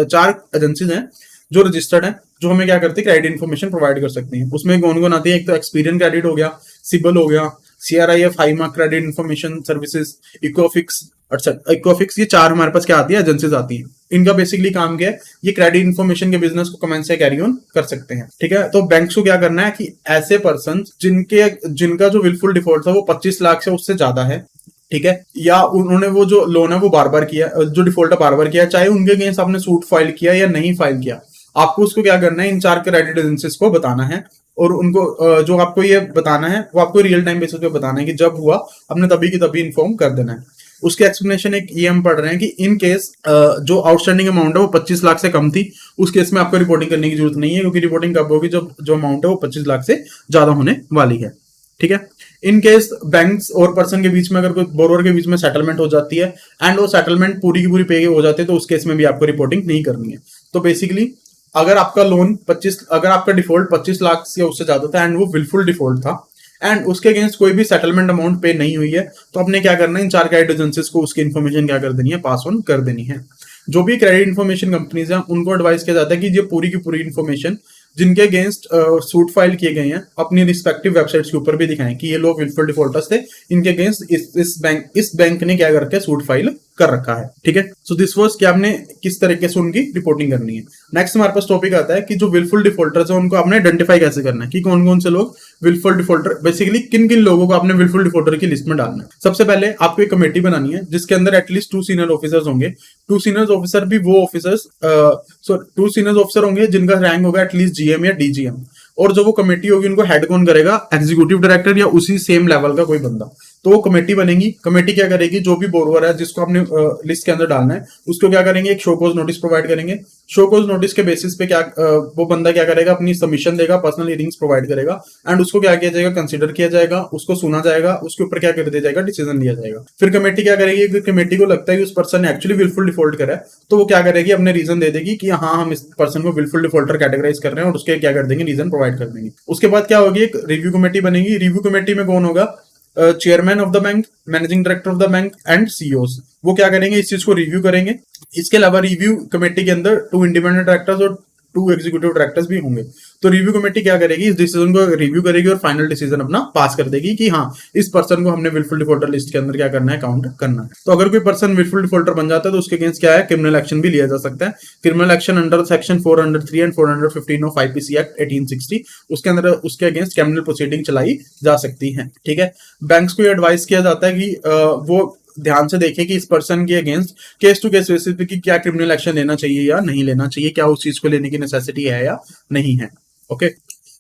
चार एजेंसीज हैं जो रजिस्टर्ड है, जो हमें क्या करती है, क्रेडिट इन्फॉर्मेशन प्रोवाइड कर सकती हैं। उसमें कौन कौन आती है, एक तो एक्सपीरियन क्रेडिट हो गया, सिबल हो गया, CRIF High Mark credit information services, Equifax. अच्छा, इकोफिक्स, ये 4 हमारे पास क्या आती है, एजेंसीज आती हैं। इनका बेसिकली काम क्या है, ये क्रेडिट इन्फॉर्मेशन के बिजनेस को कमेंस से कैरी ऑन कर सकते हैं। ठीक है। तो बैंक्स को क्या करना है कि ऐसे पर्सन जिनका जो विलफुल डिफॉल्ट था वो 25 लाख से उससे ज्यादा है, ठीक है, या उन्होंने वो जो लोन है वो बार बार किया, जो डिफॉल्ट है बार बार किया, चाहे उनके अगेंस्ट आपने सूट फाइल किया या नहीं फाइल किया, आपको उसको क्या करना है, इन 4 क्रेडिट एजेंसीज को बताना है, और उनको जो आपको ये बताना है वो आपको रियल टाइम बेसिस पे बताना है कि जब हुआ आपने तभी की तभी इन्फॉर्म कर देना है। उसके एक्सप्लेनेशन एक ये हम पढ़ रहे हैं कि इन केस जो आउटस्टैंडिंग अमाउंट है वो 25 लाख से कम थी, उस केस में आपको रिपोर्टिंग करने की जरूरत नहीं है, क्योंकि रिपोर्टिंग कब होगी, जब जो अमाउंट है वो 25 लाख से ज्यादा होने वाली है। ठीक है। इन केस बैंक्स और पर्सन के बीच में अगर कोई बोरोवर के बीच में सेटलमेंट हो जाती है एंड वो सेटलमेंट पूरी की पूरी पे हो जाती है, तो उस केस में भी आपको रिपोर्टिंग नहीं करनी है। तो बेसिकली अगर आपका लोन 25, अगर आपका डिफॉल्ट 25 लाख या उससे ज्यादा था एंड वो विलफुल डिफॉल्ट था एंड उसके अगेंस्ट कोई भी सेटलमेंट अमाउंट पे नहीं हुई है, तो आपने क्या करना है, इन 4 क्रेडिट एजेंसीज को उसकी इन्फॉर्मेशन क्या कर देनी है, पास ऑन कर देनी है। जो भी क्रेडिट इन्फॉर्मेशन कंपनीज हैं उनको एडवाइस किया जाता है कि ये पूरी की पूरी इन्फॉर्मेशन जिनके अगेंस्ट सूट फाइल किए गए हैं अपनी रिस्पेक्टिव वेबसाइट्स के ऊपर भी दिखाएं कि ये लोग विलफुल डिफॉल्टर्स थे, इनके अगेंस्ट इस बैंक ने क्या करके सूट फाइल कर रखा है। ठीक है। सो दिस वाज कि आपने किस तरीके से उनकी रिपोर्टिंग करनी है। नेक्स्ट हमारे पास टॉपिक आता है कि जो विलफुल डिफॉल्टर्स है उनको आपने आइडेंटिफाई कैसे करना है, कि कौन कौन से लोग विलफुल डिफॉल्टर, बेसिकली किन किन लोगों को आपने विलफुल डिफॉल्टर की लिस्ट में डालना है। सबसे पहले आपको एक कमेटी बनानी है जिसके अंदर एटलीस्ट 2 सीनियर ऑफिसर्स होंगे। 2 सीनियर ऑफिसर भी वो ऑफिसर्स 2 सीनियर ऑफिसर होंगे जिनका रैंक होगा एटलीस्ट जीएम या डीजीएम, और जो वो कमेटी होगी उनको हेड कौन करेगा, एग्जीक्यूटिव डायरेक्टर या उसी सेम लेवल का कोई बंदा। तो वो कमेटी बनेगी। कमेटी क्या करेगी, जो भी बोरोवर है जिसको आपने लिस्ट के अंदर डालना है उसको क्या करेंगे, एक शो कोज नोटिस प्रोवाइड करेंगे। शो कोज नोटिस के बेसिस पे क्या वो बंदा क्या करेगा, अपनी सबमिशन देगा, पर्सनल हियरिंग्स प्रोवाइड करेगा एंड उसको क्या किया जाएगा, कंसीडर किया जाएगा, उसको सुना जाएगा, उसके ऊपर क्या कर दिया जाएगा, डिसीजन लिया जाएगा। फिर कमेटी क्या करेगी, कि कमेटी को लगता है कि उस पर्सन ने एक्चुअली विलफुल डिफॉल्ट करा है, तो वो क्या करेगी, अपने रीजन दे देगी कि हाँ हम इस पर्सन को विलफुल डिफॉल्टर कैटेगराइज कर रहे हैं, और उसके क्या कर देंगे, रीजन प्रोवाइड कर देंगे। उसके बाद क्या होगी, एक रिव्यू कमेटी बनेगी। रिव्यू कमेटी में कौन होगा, chairman of the bank, managing director of the bank and CEOs. वो क्या करेंगे, इस चीज को रिव्यू करेंगे। इसके अलावा रिव्यू कमेटी के अंदर 2 इंडिपेंडेंट डायरेक्टर्स और 2 एग्जीक्यूटिव डायरेक्टर्स भी होंगे। तो रिव्यू कमेटी क्या करेगी, इस डिसीजन को रिव्यू करेगी और फाइनल डिसीजन अपना पास कर देगी कि हाँ इस पर्सन को हमने विलफुल डिफॉल्टर लिस्ट के अंदर क्या करना है, काउंट करना है। तो अगर कोई पर्सन विलफुल डिफॉल्टर बन जाता है तो उसके अगेंस्ट क्या है, क्रिमिनल एक्शन भी लिया जा सकता है। Criminal action under section 403 and 415 of IPC act 1860, उसके अंदर उसके अगेंस्ट क्रिमिनल प्रोसीडिंग चलाई जा सकती है। ठीक है। बैंक्स को एडवाइस किया जाता है कि वो ध्यान से देखें कि इस पर्सन के against case to case basis पे कि क्या क्रिमिनल एक्शन लेना चाहिए या नहीं लेना चाहिए, क्या उस चीज को लेने की नेसेसिटी है या नहीं है। ओके।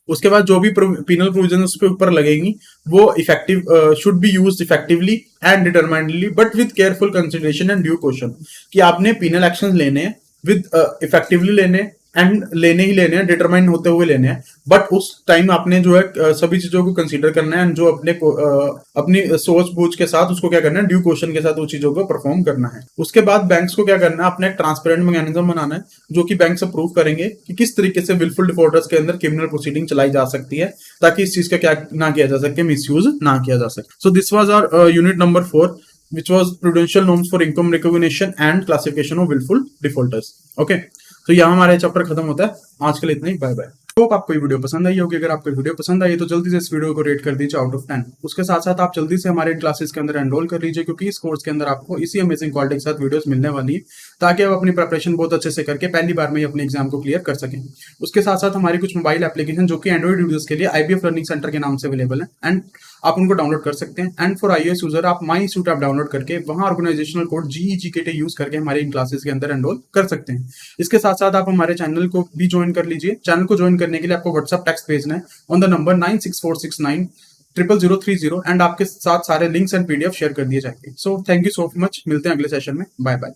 उसके बाद जो भी पीनल प्रोविजन उसके ऊपर लगेंगी वो effective should be used effectively and determinedly but with careful consideration and due question, कि आपने पीनल एक्शन लेने विद इफेक्टिवली लेने एंड लेने ही लेने हैं, डिटरमाइन होते हुए लेने हैं, बट उस टाइम आपने जो है सभी चीजों को कंसीडर करना है, एंड जो अपनी सोच बूझ के साथ उसको क्या करना है, ड्यू क्वेश्चन के साथ उस चीजों को परफॉर्म करना है। उसके बाद बैंक्स को क्या करना है, अपने एक ट्रांसपेरेंट मैकेनिज्म बनाना है जो कि बैंक्स अप्रूव करेंगे कि किस तरीके से विलफुल डिफॉल्टर्स के अंदर क्रिमिनल प्रोसीडिंग चलाई जा सकती है, ताकि इस चीज का क्या ना किया जा सके, मिसयूज ना किया जा सके। So this was our unit number 4, which was prudential norms for income recognition and classification of willful defaulters। Okay, तो यहाँ हमारा चैप्टर खत्म होता है। आज के लिए इतना ही, बाय बाय। होप आपको ये वीडियो पसंद आई होगी। अगर आपको वीडियो पसंद आई तो जल्दी से इस वीडियो को रेट कर दीजिए आउट ऑफ 10। उसके साथ साथ आप जल्दी से हमारे क्लासेस के अंदर एनरोल कर लीजिए, क्योंकि इस कोर्स के अंदर आपको इसी अमेजिंग क्वालिटी के साथ वीडियोस मिलने वाली है, ताकि आप अपनी प्रिपरेशन बहुत अच्छे से करके पहली बार में ही अपने एग्जाम को क्लियर कर सकें। उसके साथ साथ हमारी कुछ मोबाइल एप्लीकेशन जो कि एंड्रॉइड यूजर्स के लिए IBF लर्निंग सेंटर के नाम से अवेलेबल है, एंड आप उनको डाउनलोड कर सकते हैं। एंड फॉर iOS यूजर आप माई इंस्टीट्यूट ऐप डाउनलोड करके वहां ऑर्गेनाइजेशनल कोड GEGKT यूज करके हमारे इन क्लासेस के अंदर एनरोल कर सकते हैं। इसके साथ साथ आप हमारे चैनल को भी ज्वाइन कर लीजिए। चैनल को ज्वाइन करने के लिए आपको व्हाट्सएप टेक्स्ट भेजना है ऑन द नंबर 9646900030, एंड आपके साथ सारे लिंक्स एंड PDF शेयर कर दिए जाएंगे। So thank you so much, मिलते हैं अगले सेशन में, बाय बाय।